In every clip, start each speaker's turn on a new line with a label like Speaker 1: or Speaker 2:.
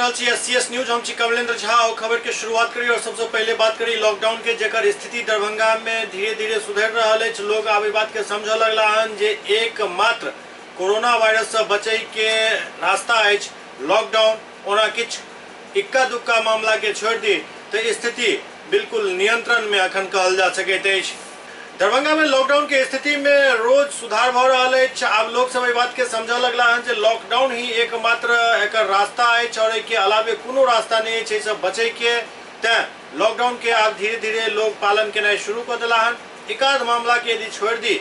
Speaker 1: रहल छी SCS news. हम छी कमलेंद्र झा और खबर के शुरुआत करी और सबसे पहले बात करी लॉकडाउन के, जेकर स्थिति दरभंगा में धीरे धीरे सुधर रहल है। लोग आब बात के समझ लगला हन जे एकमात्र कोरोना वायरस से बचै के रास्ता है लॉकडाउन। ओना किछ इक्का दुक्का मामला के छोड़ दी तो स्थिति बिल्कुल नियंत्रण में अखन कहल जा सकैत अछि। दरभंगा में लॉकडाउन के स्थिति में रोज सुधार भ रहल है। आब लोग सब बात के समझ लगला हन जे लॉकडाउन ही एकमात्र एक रास्ता है और के अलावे कोनो रास्ता नहीं है सब बचे के। लॉकडाउन के आब धीरे धीरे लोग पालन केनाइ शुरू कर दिला हन। एकाध मामला के यदि छोड़ दी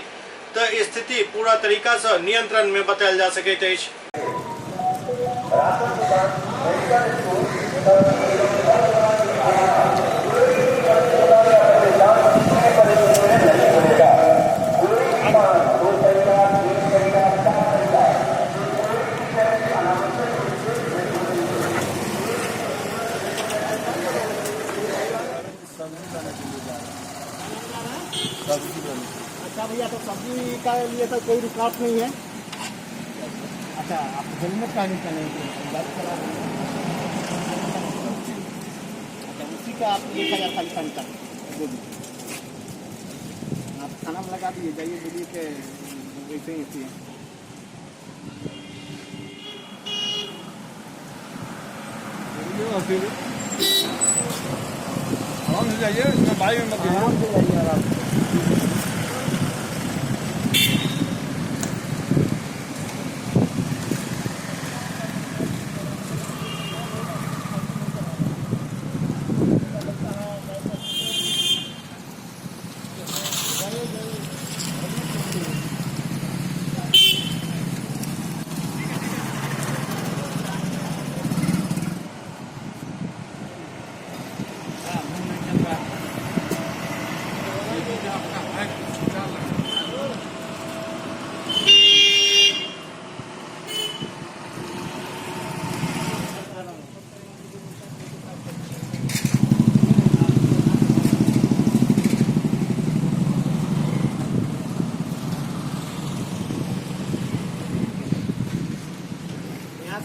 Speaker 1: तो स्थिति पूरा तरीका से नियंत्रण में बतायल जा सकैत अछि।
Speaker 2: अच्छा भैया, तो सब्जी का लिए तो कोई रुकावट नहीं है। अच्छा, आप हेलमेट का नहीं पहने, बाइक चला रहे हैं। अच्छा, उसी का आप 1000 खाली का जो भी आप खाना में लगा दिए, जाइए बोलिए कि वैसे ही ऐसी है।
Speaker 3: आराम से जाइए, इसमें बाइक में मत
Speaker 2: आराम से जाइए आराम से।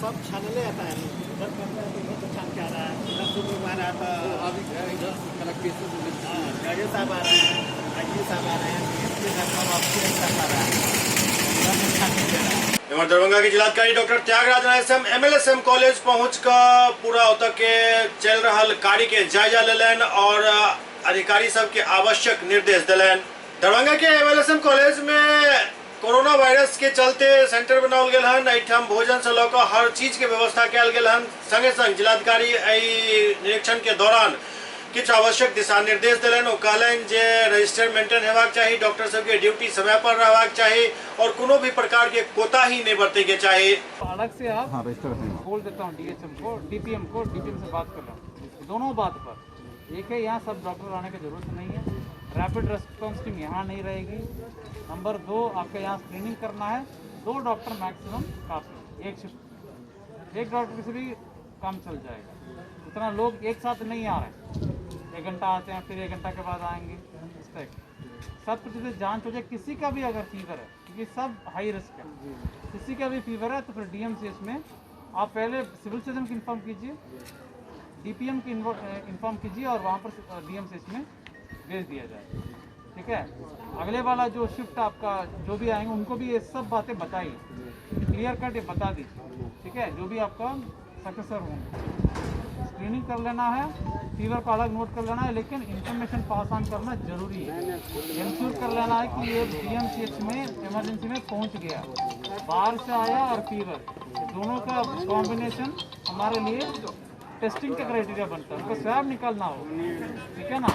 Speaker 2: सब छानले आता है, इधर करता है तो इधर तो छान के आ रहा है, इधर सुबह आ रहा था, अभी इधर जजेस साहब आ रहे हैं, आईजी साहब आ रहे हैं,
Speaker 1: दरभंगा के जिलाधिकारी डॉक्टर त्यागराज एमएलएसएम कॉलेज पहुंच कर पूरा उतर के चल रहा कार्य के जायजा लेलन और अधिकारी सब के आवश्यक निर्देश दिलन। दरभंगा के एमएलएसएम कॉलेज में कोरोना वायरस के चलते सेंटर बनाओल गेल हन। एठाम भोजन से लौकर हर चीज के व्यवस्था कयल गेल हन। संगे संग जिलाधिकारी निरीक्षण के दौरान किछ आवश्यक दिशा निर्देश दिलन। ओ कहलन जे रजिस्टर मेंटेन हेबाक चाहिए, डॉक्टर सब के ड्यूटी समय पर रहबाक चाहिए और कोनो भी प्रकार के कोताही नहीं बरते के चाहिए।
Speaker 4: अलग से आप बोल देता हूँ डीएचएम को, डीपीएम से बात कर रहा हूँ। दोनों बात पर एक है, यहाँ सब डॉक्टर आने की जरूरत नहीं है। रैपिड रेस्पॉन्स टीम यहाँ नहीं रहेगी। नंबर 2, आपके यहाँ स्क्रीनिंग करना है, 2 डॉक्टर मैक्सिमम काफ़ी, एक शिफ्ट, एक डॉक्टर से भी काम चल जाएगा। इतना लोग एक साथ नहीं आ रहे हैं, 1 घंटा आते हैं फिर 1 घंटा के बाद आएंगे, इस टाइप सब कुछ से जांच हो जाए। किसी का भी अगर फीवर है, क्योंकि सब हाई रिस्क है, किसी का भी फीवर है तो फिर डीएमसीएच में आप पहले सिविल सर्जन को इन्फॉर्म कीजिए, डीपीएम को इन्फॉर्म कीजिए और वहाँ पर डीएमसीएच में भेज दिया जाए। ठीक है, अगले वाला जो शिफ्ट आपका जो भी आएंगे उनको भी ये सब बातें बताइए, क्लियर कट ये बता दीजिए। ठीक है, जो भी आपका सक्सेसर होंगे स्क्रीनिंग कर लेना है, फीवर का अलग नोट कर लेना है, लेकिन इन्फॉर्मेशन पास ऑन करना जरूरी है। इंश्योर कर लेना है कि ये डीएमसीएच में इमरजेंसी में पहुंच गया, बाहर से आया और फीवर, दोनों का कॉम्बिनेशन हमारे लिए टेस्टिंग का क्राइटेरिया बनता है। उनको स्वैब निकालना हो, ठीक है ना।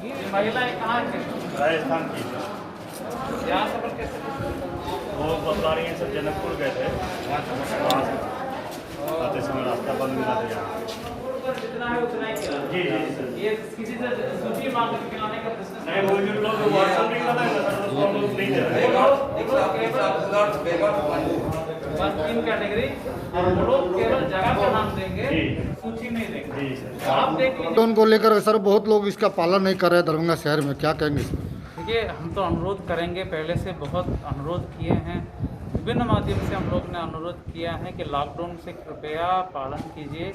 Speaker 4: ये महिलाएं कहाँ से?
Speaker 5: राजस्थान की।
Speaker 4: यहाँ सफर कैसे?
Speaker 5: वो बता रही हैं सब जनकपुर गए थे, वहाँ से आते समय रास्ता बंद मिला था यहाँ।
Speaker 4: जितना है उतना ही खिला।
Speaker 5: जी सर।
Speaker 4: ये किसी से सूची मांग के खिलाने का बिजनेस
Speaker 5: नहीं, वो जो लोग व्हाट्सएप नहीं करते हैं सर, वो लोग नहीं दे रहे हैं।
Speaker 4: बस 3 कैटेगरी और वो लोग केवल जगह का नाम देंगे, सूची नहीं देंगे।
Speaker 5: जी सर।
Speaker 4: आप देख लीजिए।
Speaker 3: लॉकडाउन को लेकर सर बहुत लोग इसका पालन नहीं कर रहे हैं दरभंगा शहर में, क्या कहेंगे इसमें?
Speaker 4: देखिए, हम तो अनुरोध करेंगे, पहले से बहुत अनुरोध किए हैं, विभिन्न माध्यम से हम लोग ने अनुरोध किया है कि लॉकडाउन से कृपया पालन कीजिए।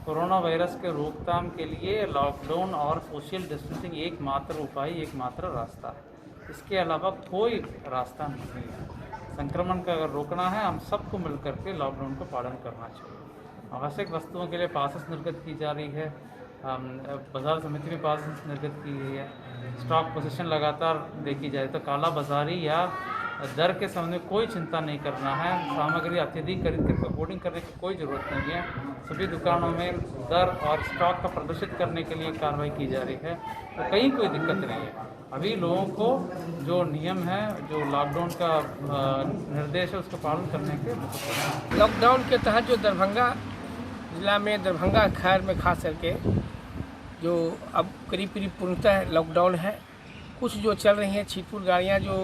Speaker 4: कोरोना वायरस के रोकथाम के लिए लॉकडाउन और सोशल डिस्टेंसिंग एकमात्र उपाय, एकमात्र रास्ता है। इसके अलावा कोई रास्ता नहीं है। संक्रमण का अगर रोकना है, हम सबको मिलकर के लॉकडाउन का पालन करना चाहिए। आवश्यक वस्तुओं के लिए पासेस निर्गत की जा रही है, बाजार समिति में पासेस निर्गत की गई है। स्टॉक पोजीशन लगातार देखी जाए तो काला बाजारी या दर के संबंध में कोई चिंता नहीं करना है। सामग्री अत्यधिक खरीद कर होर्डिंग करने की कोई ज़रूरत नहीं है। सभी दुकानों में दर और स्टॉक का प्रदर्शित करने के लिए कार्रवाई की जा रही है, तो कहीं कोई दिक्कत नहीं है। अभी लोगों को जो नियम है, जो लॉकडाउन का निर्देश है, उसका पालन करने के
Speaker 6: लॉकडाउन के तहत जो दरभंगा जिला में, दरभंगा खैर में खास करके जो अब करीब पूर्णतः लॉकडाउन है। कुछ जो चल रही हैं छिटपुट गाड़ियाँ जो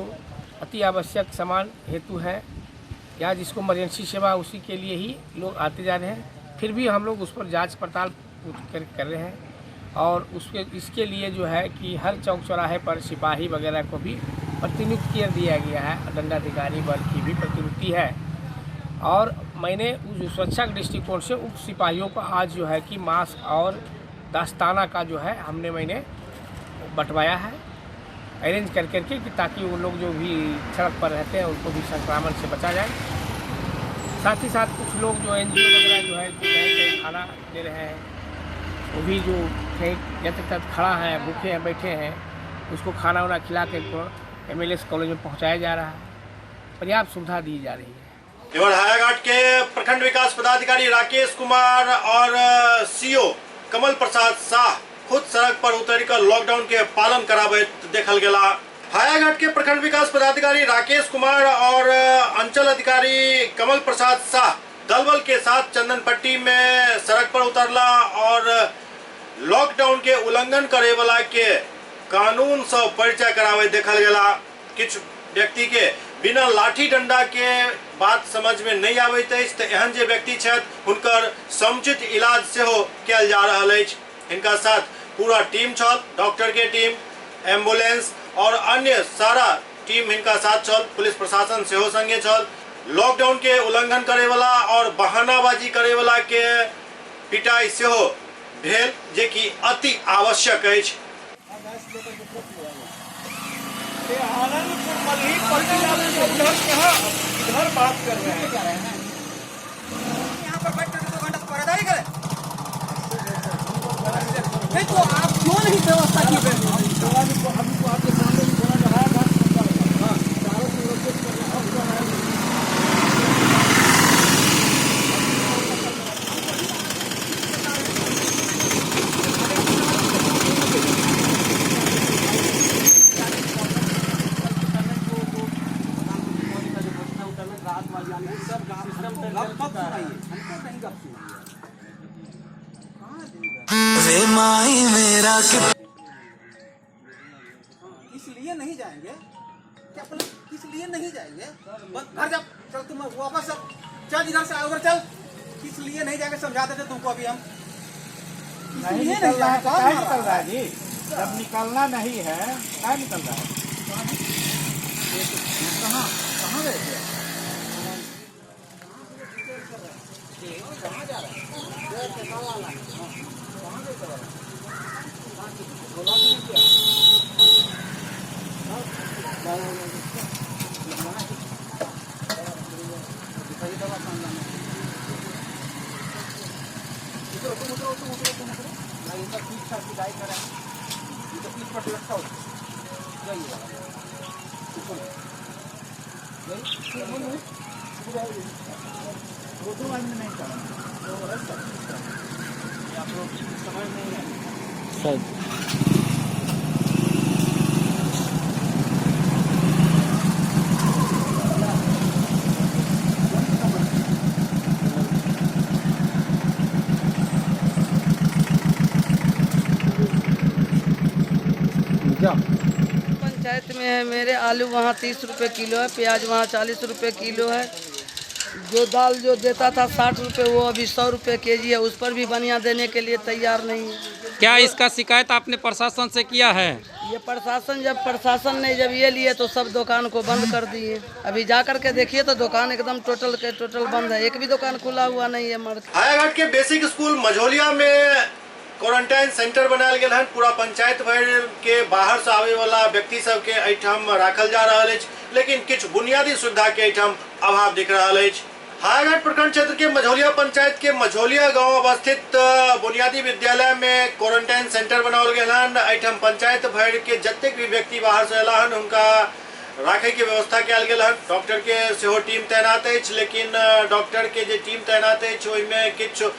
Speaker 6: अति आवश्यक सामान हेतु है या जिसको इमरजेंसी सेवा, उसी के लिए ही लोग आते जा रहे हैं। फिर भी हम लोग उस पर जांच पड़ताल कर रहे हैं और इसके लिए जो है कि हर चौक चौराहे पर सिपाही वगैरह को भी प्रतिनियुक्त कर दिया गया है। दंडाधिकारी बल की भी प्रतिनियुक्ति है और मैंने उस सुरक्षा के दृष्टिकोण से उप सिपाहियों को आज जो है कि मास्क और दस्ताना का जो है मैंने बंटवाया है अरेंज कर करके कि ताकि वो लोग जो भी सड़क पर रहते हैं उनको भी संक्रमण से बचा जाए। साथ ही साथ कुछ लोग जो NGO वगैरह जो है कहीं खाना दे रहे हैं, वो भी जो कहीं जब तक खड़ा है, भूखे हैं, बैठे हैं, उसको खाना वाना खिला के MLS कॉलेज में पहुँचाया जा रहा है। पर्याप्त सुविधा दी जा रही है।
Speaker 1: इधर हायाघाट के प्रखंड विकास पदाधिकारी राकेश कुमार और CO कमल प्रसाद शाह खुद सड़क पर उतरकर लॉकडाउन के पालन करावे देखल गेला। हायाघाट के प्रखंड विकास पदाधिकारी राकेश कुमार और अंचल अधिकारी कमल प्रसाद शाह दलबल के साथ चंदनपट्टी में सड़क पर उतरला और लॉकडाउन के उल्लंघन करे वाला के कानून से परिचय करावे देखल गेला। कुछ व्यक्ति के बिना लाठी डंडा के बात समझ में नहीं आबैत अछि तऽ एहन जे व्यक्ति छथि हुनकर समुचित इलाज सेहो कयल जा रहल अछि। इनका साथ पूरा टीम छल, डॉक्टर के टीम, एम्बुलेंस और अन्य सारा टीम इनका साथ छल। पुलिस प्रशासन सेहो संगे छल। लॉकडाउन के उल्लंघन करे वाला और बहानाबाजी करे वाला के पिटाई सेहो भेल, जे कि अति आवश्यक अछि।
Speaker 2: इधर बात कर रहे हैं, यहाँ पर बैठ कर 2 घंटा पहरेदारी करें। नहीं तो आप क्यों नहीं व्यवस्था की? अभी तो आपके सामने इसलिए नहीं जाएंगे क्या? इसलिए नहीं जाएंगे, घर जा, चल तुम वापस चल, इधर से उधर चल। इसलिए नहीं जाएंगे, समझा देते तुमको अभी हम।
Speaker 4: नहीं निकल रहा है, क्या निकल रहा है जी? जब निकलना नहीं है क्या निकल रहा है? कहाँ कहाँ गए थे? कहाँ जा रहा है?
Speaker 7: पंचायत में है मेरे, आलू वहाँ 30 रुपए किलो है, प्याज वहाँ 40 रुपए किलो है। जो दाल जो देता था 60 रुपए, वो अभी 100 रुपए केजी है। उस पर भी बनिया देने के लिए तैयार नहीं है।
Speaker 8: क्या इसका शिकायत आपने प्रशासन से किया है?
Speaker 7: ये प्रशासन ने जब ये लिए तो सब दुकान को बंद कर दिए। अभी जा करके देखिए तो दुकान एकदम टोटल के टोटल बंद है, एक भी दुकान खुला हुआ नहीं है।
Speaker 1: हायाघाट के बेसिक स्कूल मझौलिया में क्वारंटाइन सेंटर बनायल गेल हन। पूरा पंचायत भर के बाहर से आवे वाला व्यक्ति सब के एठाम राखल जा रहा है, लेकिन कुछ बुनियादी सुविधा के एठाम अभाव दिख रहा है। हायाघाट प्रखंड क्षेत्र के मझौलिया पंचायत के मझौलिया गांव अवस्थित बुनियादी विद्यालय में क्वारंटाइन सेंटर बनाओल गेल हन। एठाम पंचायत भर के जतेक भी व्यक्ति बाहर से अला हन उनका राखे के व्यवस्था कयल गेल हन। डॉक्टर के सेहो टीम तैनात अछि, लेकिन डॉक्टर के जे टीम तैनात अछि ओहिमे किछु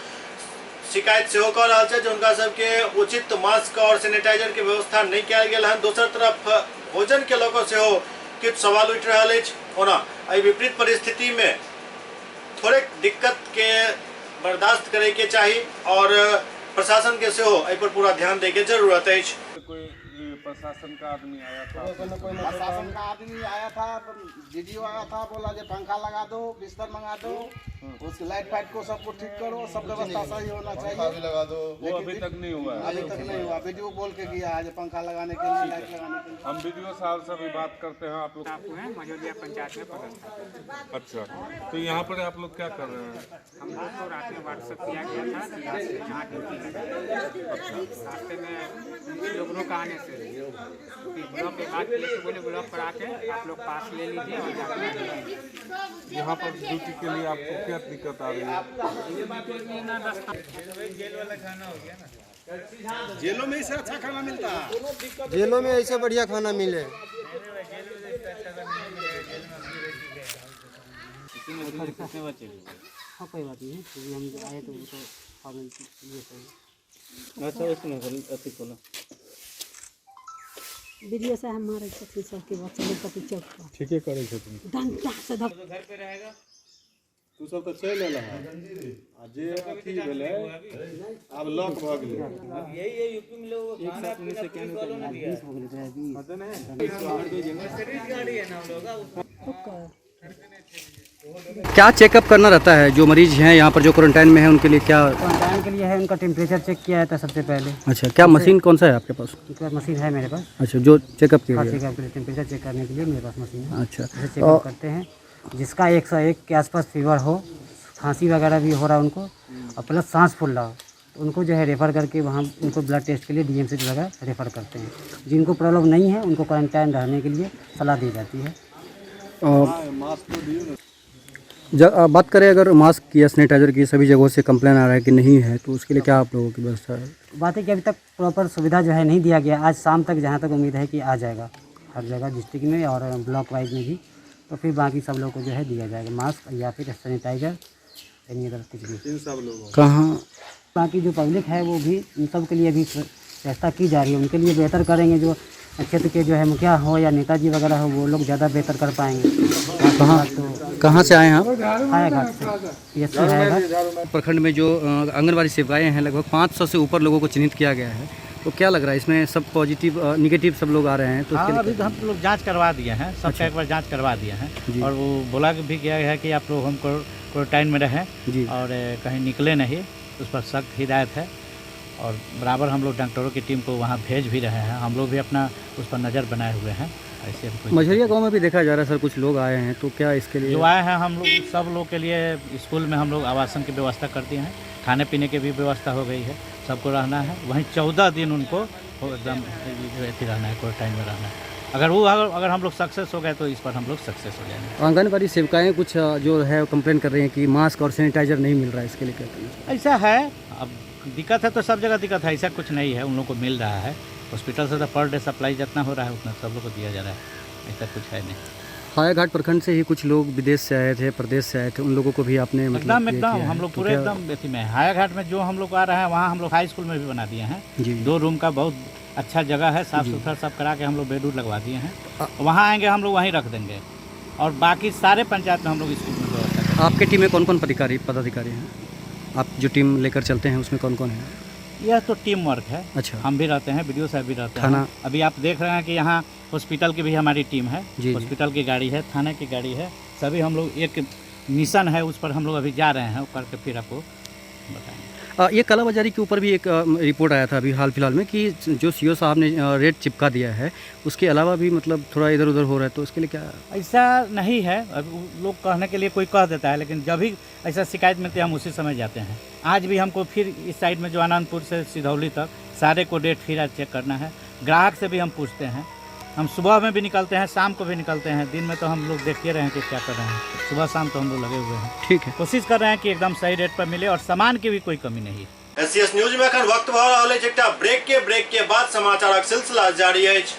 Speaker 1: शिकायत सेहो कऽ रहल छै जे हुनका सबके उचित मास्क और सैनिटाइजर के व्यवस्था नहीं कयल गेल हन। दोसर तरफ भोजन के लऽ कऽ सेहो किछु सवाल उठि रहल अछि। ओना एहि विपरीत परिस्थिति में थोड़े दिक्कत के बर्दाश्त करे के चाहिए और प्रशासन के सेहो एहि पर पूरा ध्यान दे के जरूरत है।
Speaker 8: कोई प्रशासन का आदमी आया था,
Speaker 2: प्रशासन का आदमी आया था, वीडियो आया था, बोला जो पंखा लगा दो, बिस्तर मंगा दो, उसकी लाइट फाइट को सबको ठीक करो, सब व्यवस्था सही होना चाहिए,
Speaker 8: लगा दो। वो अभी तक नहीं हुआ है।
Speaker 2: अभी तक नहीं हुआ। वीडियो बोल के गया आज पंखा लगाने के लिए, लाइट लगाने के लिए।
Speaker 8: हम वीडियो साहब से भी बात करते हैं। आप लोग
Speaker 4: मझौलिया पंचायत में पदस्थ।
Speaker 8: अच्छा, तो यहाँ पर आप लोग क्या कर रहे हैं?
Speaker 4: हम लोग को रात में व्हाट्सएप किया गया था कि यहाँ ड्यूटी है। रास्ते में लोग रोक आने से ब्लॉक के बाद बोले ब्लॉक पर आके आप लोग पास ले लीजिए और जाकर
Speaker 8: यहाँ पर ड्यूटी के लिए आपको क्या दिक्कत आ रही है?
Speaker 2: जेलों में इससे अच्छा खाना मिलता है।
Speaker 3: जेलों में ऐसे बढ़िया खाना मिले।
Speaker 9: हाँ कोई बात नहीं, क्योंकि हम आए तो वो तो फॉर्मेलिटी ये सही।
Speaker 5: अच्छा, उसमें अति खोला
Speaker 9: वीडियो से हमारे छठी सबके बच्चे लोग कति चौक पर
Speaker 3: ठीक है करे छे तुम।
Speaker 9: डंडा से धक
Speaker 4: घर पे रहेगा।
Speaker 3: तू सब तो चल एला है आ जे अथी भेले अब लॉक भ गेलै।
Speaker 4: यही यूपी में लोग खाना पीना से क्या ना दिया
Speaker 9: हो गए थे
Speaker 3: पता नहीं
Speaker 4: गाड़ी है ना लोग।
Speaker 10: क्या चेकअप करना रहता है जो मरीज हैं यहाँ पर जो क्वारंटाइन में है उनके लिए? क्या
Speaker 9: क्वारंटाइन के लिए है, उनका टेम्परेचर चेक किया था सबसे पहले।
Speaker 10: अच्छा, क्या मशीन कौन सा है आपके पास?
Speaker 9: मशीन है मेरे पास।
Speaker 10: अच्छा, जो चेकअप के लिए?
Speaker 9: चेकअप के लिए टेम्परेचर चेक करने के लिए मेरे पास मशीन है।
Speaker 10: अच्छा,
Speaker 9: चेकअप करते हैं जिसका 101 के आसपास फीवर हो, खांसी वगैरह भी हो रहा है उनको और प्लस सांस फूल रहा हो तो उनको जो है रेफ़र करके वहाँ उनको ब्लड टेस्ट के लिए DMC वगैरह रेफ़र करते हैं। जिनको प्रॉब्लम नहीं है उनको क्वारंटाइन रहने के लिए सलाह दी जाती है।
Speaker 10: बात करें अगर मास्क या सैनिटाइजर की सभी जगहों से कंप्लेन आ रहा है कि नहीं है, तो उसके लिए क्या आप लोगों की व्यवस्था है?
Speaker 9: बात है कि अभी तक प्रॉपर सुविधा जो है नहीं दिया गया। आज शाम तक जहाँ तक उम्मीद है कि आ जाएगा हर जगह डिस्ट्रिक्ट में और ब्लॉक वाइज में भी, तो फिर बाकी सब लोगों को जो है दिया जाएगा मास्क या फिर सैनिटाइजर यानी अदर कुछ भी।
Speaker 3: इन सब लोगों
Speaker 10: कहाँ
Speaker 9: बाकी जो पब्लिक है वो भी उन सब के लिए भी व्यवस्था की जा रही है। उनके लिए बेहतर करेंगे, जो क्षेत्र के जो है मुखिया हो या नेताजी वगैरह हो वो लोग ज़्यादा बेहतर कर पाएंगे।
Speaker 10: कहाँ से आए हैं आप?
Speaker 9: हायाघाट से, PSC हायाघाट।
Speaker 10: प्रखंड में जो आंगनबाड़ी सेविकाएँ हैं लगभग 500 से ऊपर लोगों को चिन्हित किया गया है, तो क्या लग रहा है इसमें सब पॉजिटिव निगेटिव सब लोग आ रहे हैं? तो
Speaker 11: हाँ, अभी तो हम लोग जांच करवा दिए हैं, सबका एक बार जांच करवा दिए हैं और वो बोला भी गया है कि आप लोग हम क्वारंटाइन में रहें और कहीं निकले नहीं, उस पर सख्त हिदायत है और बराबर हम लोग डॉक्टरों की टीम को वहाँ भेज भी रहे हैं। हम लोग भी अपना उस पर नज़र बनाए हुए हैं। ऐसे
Speaker 10: मझौलिया गांव में भी देखा जा रहा है सर, कुछ लोग आए हैं, तो क्या इसके लिए?
Speaker 11: जो आए हैं हम लोग सब लोग के लिए स्कूल में हम लोग आवासन की व्यवस्था कर दिए हैं, खाने पीने की भी व्यवस्था हो गई है, सबको रहना है वहीं 14 दिन उनको एकदम रहना है, क्वारंटाइन में रहना है। अगर हम लोग सक्सेस हो गए तो इस पर हम लोग सक्सेस हो जाएंगे।
Speaker 10: आंगनबाड़ी सेविकाएँ कुछ जो है कंप्लेन कर रही हैं कि मास्क और सैनिटाइजर नहीं मिल रहा है, इसके लिए क्या करें?
Speaker 11: ऐसा है, अब दिक्कत है तो सब जगह दिक्कत है, ऐसा कुछ नहीं है, उन लोगों को मिल रहा है। हॉस्पिटल से तो पर डे सप्लाई जितना हो रहा है उतना सब लोग को दिया जा रहा है, ऐसा कुछ है नहीं।
Speaker 10: हायाघाट प्रखंड से ही कुछ लोग विदेश से आए थे, प्रदेश से आए थे, उन लोगों को भी आपने
Speaker 11: एकदम हम लोग पूरे एकदम बेती में हायाघाट में जो हम लोग आ रहे हैं वहाँ हम लोग हाई स्कूल में भी बना दिए हैं। 2 रूम का बहुत अच्छा जगह है, साफ़ सुथरा सब करा के हम लोग बेड लगवा दिए हैं। वहाँ आएंगे हम लोग वहीं रख देंगे और बाकी सारे पंचायत में हम लोग स्कूल में व्यवस्था करेंगे।
Speaker 10: आपके टीम में कौन कौन पदाधिकारी हैं? आप जो टीम लेकर चलते हैं उसमें कौन कौन है?
Speaker 11: यह तो टीम वर्क है।
Speaker 10: अच्छा,
Speaker 11: हम भी रहते हैं, BDO साहब भी रहते
Speaker 10: थाना
Speaker 11: हैं। अभी आप देख रहे हैं कि यहाँ हॉस्पिटल की भी हमारी टीम है, हॉस्पिटल की गाड़ी है, थाने की गाड़ी है, सभी हम लोग एक मिशन है उस पर हम लोग अभी जा रहे हैं, करके फिर आपको बताएंगे।
Speaker 10: ये कालाबाजारी के ऊपर भी एक रिपोर्ट आया था अभी हाल फिलहाल में कि जो सीओ साहब ने रेट चिपका दिया है, उसके अलावा भी मतलब थोड़ा इधर उधर हो रहा है, तो उसके लिए क्या?
Speaker 11: ऐसा नहीं है, अब लोग कहने के लिए कोई कह देता है, लेकिन जब भी ऐसा शिकायत मिलती है हम उसी समय जाते हैं। आज भी हमको फिर इस साइड में जो आनंदपुर से सिधौली तक सारे को डेट फिर आज चेक करना है। ग्राहक से भी हम पूछते हैं, हम सुबह में भी निकलते हैं, शाम को भी निकलते हैं। दिन में तो हम लोग देखते रहे हैं कि क्या कर रहे हैं, सुबह शाम तो हम लोग लगे हुए हैं।
Speaker 10: ठीक है,
Speaker 11: कोशिश कर रहे हैं कि एकदम सही रेट पर मिले और सामान की भी कोई कमी नहीं।
Speaker 1: एससीएस न्यूज में अखन वक्त भ रहल अछि एकटा ब्रेक के बाद समाचारक सिलसिला जारी अछि।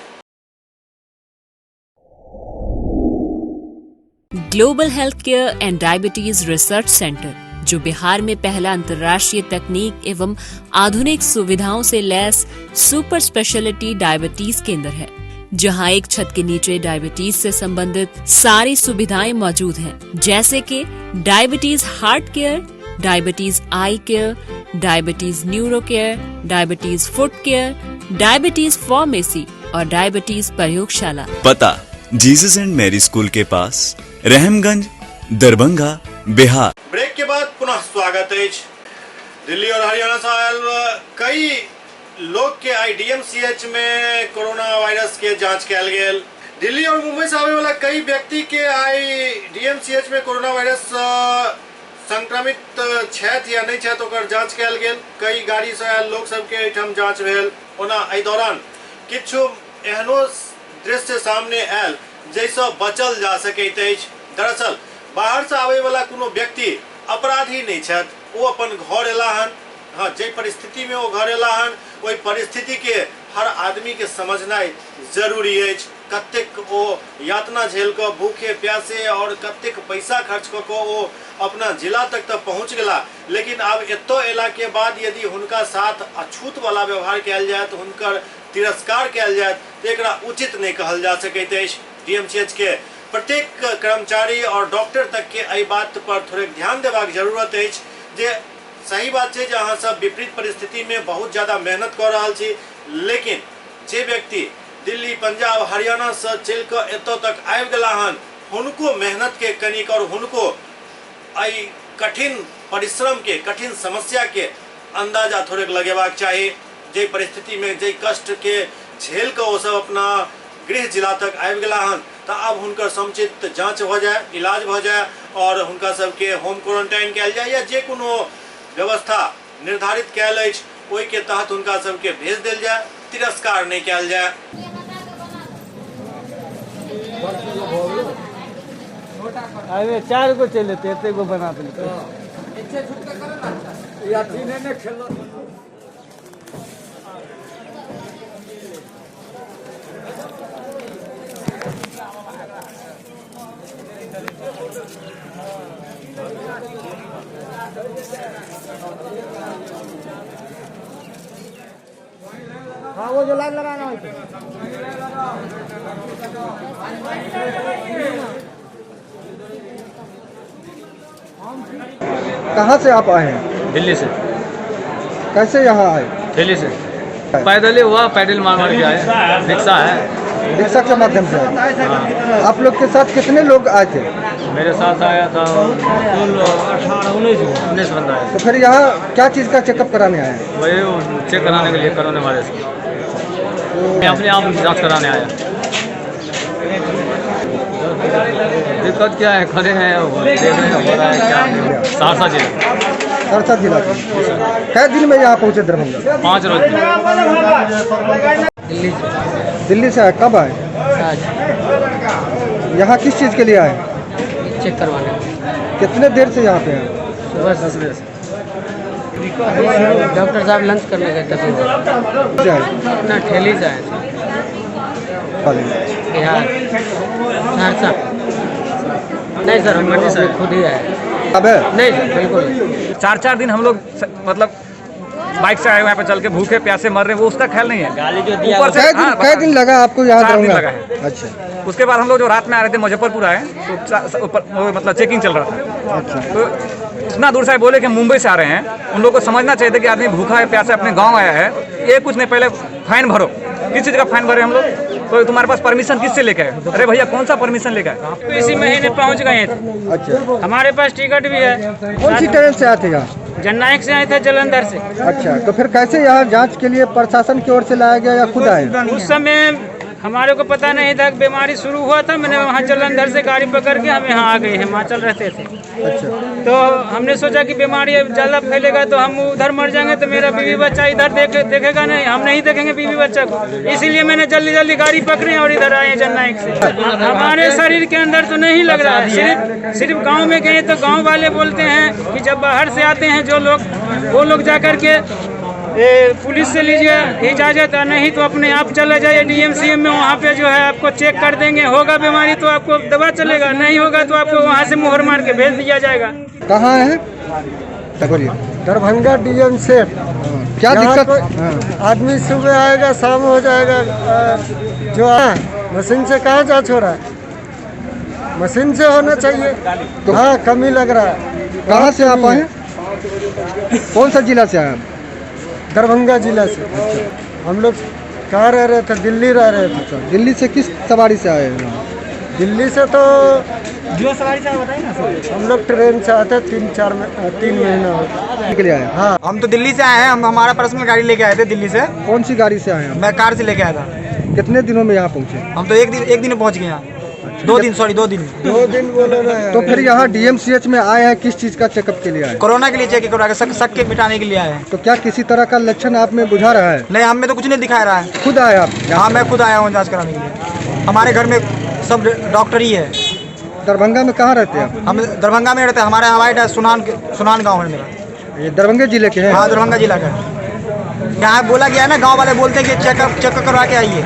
Speaker 12: Global health care and diabetes research centre, जो बिहार में पहला अंतर्राष्ट्रीय तकनीक एवं आधुनिक सुविधाओं से लैस सुपर स्पेशलिटी डायबिटीज केंद्र है, जहां एक छत के नीचे डायबिटीज से संबंधित सारी सुविधाएं मौजूद हैं, जैसे कि diabetes heart care, diabetes eye care, diabetes neuro care, diabetes foot care, diabetes pharmacy और डायबिटीज प्रयोगशाला।
Speaker 13: पता जीसस एंड मैरी स्कूल के पास, रहमगंज, दरभंगा, बिहार।
Speaker 1: ब्रेक के बाद पुनः स्वागत है। दिल्ली और हरियाणा से आयल कई लोग के IDMCH में कोरोना वायरस के जांच कैल गेल। दिल्ली और मुंबई से आने वाला कई व्यक्ति के IDMCH में कोरोना वायरस संक्रमित छथि या नहीं छथि ओकर जांच कैल गेल। कई गाड़ी से आयल लोग सबके एहिठाम जांच भेल। ओना एहि दौरान किछु एहनो दृश्य सामने आयल जैसे बचल जा सकैत अछि। दरअसल बाहर से आवे वाला कोनो व्यक्ति अपराधी नहीं छथि, वो अपन घर एला हन। हाँ, जे परिस्थिति में वो घर एला हन, वही परिस्थिति के हर आदमी के समझना जरूरी है। कतेक वो यातना झेल कर भूखे प्यासे और कतेक पैसा खर्च कर वो अपना जिला तक तक पहुँच गला, लेकिन अब एतो एला के बाद यदि हुनका साथ अछूत वाला व्यवहार कयल जाए तो हुनकर तिरस्कार कयल जाए तो एकरा उचित नहीं कहल जा सकैत अछि। DMCH के प्रत्येक कर्मचारी और डॉक्टर तक के एहि बात पर थोड़े ध्यान देबाक जरूरत अछि जे सही बात है, अहाँ सब विपरीत परिस्थिति में बहुत ज्यादा मेहनत कर रहा छी, लेकिन जे व्यक्ति दिल्ली, पंजाब, हरियाणा से चल कर एतौ तक आबि गेला हन, हुनको मेहनत के कनिक और हुनको एहि कठिन परिश्रम के, कठिन समस्या के अंदाजा थोड़े लगेबाक चाहिए। जे परिस्थिति में जे कष्ट के झेल कर वो सब अपना गृह जिला तक आबि गेला हन, तो अब हुनकर समुचित जांच हो जाए, इलाज हो जाए और हुनका सबके होम क्वारंटाइन कयल जाए या जे कोनो व्यवस्था निर्धारित कयल अछि ओहि के तहत हुनका सबके भेज देल जाए, तिरस्कार नहीं कयल जाए।
Speaker 4: अरे 4 को चले थे को बना देते हाँ, वो जो लाइन लगाना है।
Speaker 14: कहाँ से आप आए हैं?
Speaker 15: दिल्ली से।
Speaker 14: कैसे यहाँ आए?
Speaker 15: दिल्ली से पैदल ही हुआ, पैदल मार के आए। रिक्शा है,
Speaker 14: रिक्शा के माध्यम से आए।
Speaker 15: हाँ।
Speaker 14: आप लोग के साथ कितने लोग आए थे?
Speaker 15: मेरे साथ आया था कुल 18-19 बंदा है।
Speaker 14: तो फिर यहाँ क्या चीज़ का चेकअप कराने आए हैं?
Speaker 15: वही चेक कराने के लिए कोरोना वायरस की। मैं अपने आप जांच कराने आया। दिक्कत क्या है, खड़े हैं देख रहे हैं हो रहा है क्या। सहरसा जिला।
Speaker 14: सहरसा जिला के कै दिन में यहाँ पहुँचे दरभंगा?
Speaker 15: 5 रोज।
Speaker 14: दिल्ली से आए। कब आए? यहाँ किस चीज़ के लिए आए?
Speaker 16: चेक करवाने।
Speaker 14: कितने देर से यहाँ पे हैं?
Speaker 16: सुबह 10 बजे से। डॉक्टर साहब लंच करने गए थे। अपना ठेली से आए थे। बिहार, सहरसा। नहीं सर, हम लोग खुद ही आए।
Speaker 14: अब
Speaker 16: नहीं सर, बिल्कुल।
Speaker 15: 4 दिन हम लोग मतलब बाइक से आए यहाँ पे चल के भूखे प्यासे मर रहे हैं, वो उसका ख्याल नहीं है।
Speaker 16: गाली जो दिया
Speaker 15: ऊपर से
Speaker 14: कै दिन लगा आपको यहाँ?
Speaker 15: 4 दिन लगा है।
Speaker 14: अच्छा।
Speaker 15: उसके बाद हम लोग जो रात में आ रहे थे मुजफ्फरपुर आए तो मतलब चेकिंग चल रहा था।
Speaker 14: अच्छा।
Speaker 15: तो इतना दूर से बोले कि मुंबई से आ रहे हैं, उन लोगों को समझना चाहिए कि आदमी भूखा है प्यासा अपने गाँव आया है, ये कुछ नहीं, पहले फाइन भरो। किस चीज़ का फाइन भरे हम लोग? तो तुम्हारे पास परमिशन किससे लेके आए? अरे भैया कौन सा परमिशन लेके आए?
Speaker 16: इसी महीने पहुँच गए थे।
Speaker 14: अच्छा।
Speaker 16: हमारे पास टिकट भी है।
Speaker 14: कौन सी ट्रेन से आते हैं?
Speaker 16: जननायक से आए थे, जलंधर से।
Speaker 14: अच्छा, तो फिर कैसे यहाँ जांच के लिए प्रशासन की ओर से लाया गया या खुद आए?
Speaker 16: उस समय हमारे को पता नहीं था, बीमारी शुरू हुआ था। मैंने वहाँ जलंधर से गाड़ी पकड़ के हम यहाँ आ गए, हिमाचल रहते थे।
Speaker 14: अच्छा,
Speaker 16: तो हमने सोचा कि बीमारी ज़्यादा फैलेगा तो हम उधर मर जाएंगे, तो मेरा बीवी बच्चा इधर देखेगा नहीं, हम नहीं देखेंगे बीवी बच्चा को। इसीलिए मैंने जल्दी जल्दी गाड़ी पकड़ी और इधर आए जननायक से। हमारे शरीर के अंदर तो नहीं लग रहा है, सिर्फ गाँव में गए तो गाँव वाले बोलते हैं कि जब बाहर से आते हैं जो लोग, वो लोग जा करके पुलिस से लीजिए इजाज़त, नहीं तो अपने आप चले जाइए DMCM में, वहाँ पे जो है आपको चेक कर देंगे। होगा बीमारी तो आपको दवा चलेगा, नहीं होगा तो आपको वहाँ से मुहर मार के भेज दिया जाएगा।
Speaker 14: कहाँ है?
Speaker 17: दरभंगा DM से।
Speaker 14: क्या दिक्कत?
Speaker 17: आदमी सुबह आएगा, शाम हो जाएगा। जो मशीन से कहाँ जांच हो रहा है? मशीन से होना चाहिए। तो हाँ, कमी लग रहा है।
Speaker 14: कहाँ से आप आए? कौन सा जिला से आए?
Speaker 17: दरभंगा जिला से। हम लोग कहाँ रह रहे थे? दिल्ली रह रहे थे।
Speaker 14: दिल्ली से किस सवारी से आए?
Speaker 17: दिल्ली से तो जो सवारी से बताइए ना सर। हम लोग ट्रेन से आते 3 महीना
Speaker 14: निकले आए।
Speaker 17: हाँ,
Speaker 18: हम तो दिल्ली से आए हैं। हम हमारा पर्सनल गाड़ी लेके आए थे दिल्ली से।
Speaker 14: कौन सी गाड़ी से आए हैं?
Speaker 18: मैं कार से लेके आया था।
Speaker 14: कितने दिनों में यहाँ पहुँचे?
Speaker 18: हम तो एक दिन में पहुँच गए यहाँ। 2 दिन
Speaker 17: बोले ना।
Speaker 14: तो फिर यहाँ DMCH में आए हैं, किस चीज़ का चेकअप के लिए आए?
Speaker 18: कोरोना के लिए चेक करा के शक के मिटाने के लिए आए हैं।
Speaker 14: तो क्या किसी तरह का लक्षण आप में बुझा रहा है?
Speaker 18: नहीं, हमें तो कुछ नहीं दिखा रहा है।
Speaker 14: खुद आए आप?
Speaker 18: हाँ, मैं खुद आया हूँ जांच कराने के लिए। हमारे घर में सब डॉक्टर ही है।
Speaker 14: दरभंगा में कहाँ रहते हैं आप?
Speaker 18: हम दरभंगा में रहते हैं। हमारे हवाई अड्डा सुनान गाँव है मेरा।
Speaker 14: ये दरभंगा जिले के हैं?
Speaker 18: हाँ, दरभंगा जिला का। यहाँ बोला गया है ना, गाँव वाले बोलते हैं कि चेकअप करवा के आइए,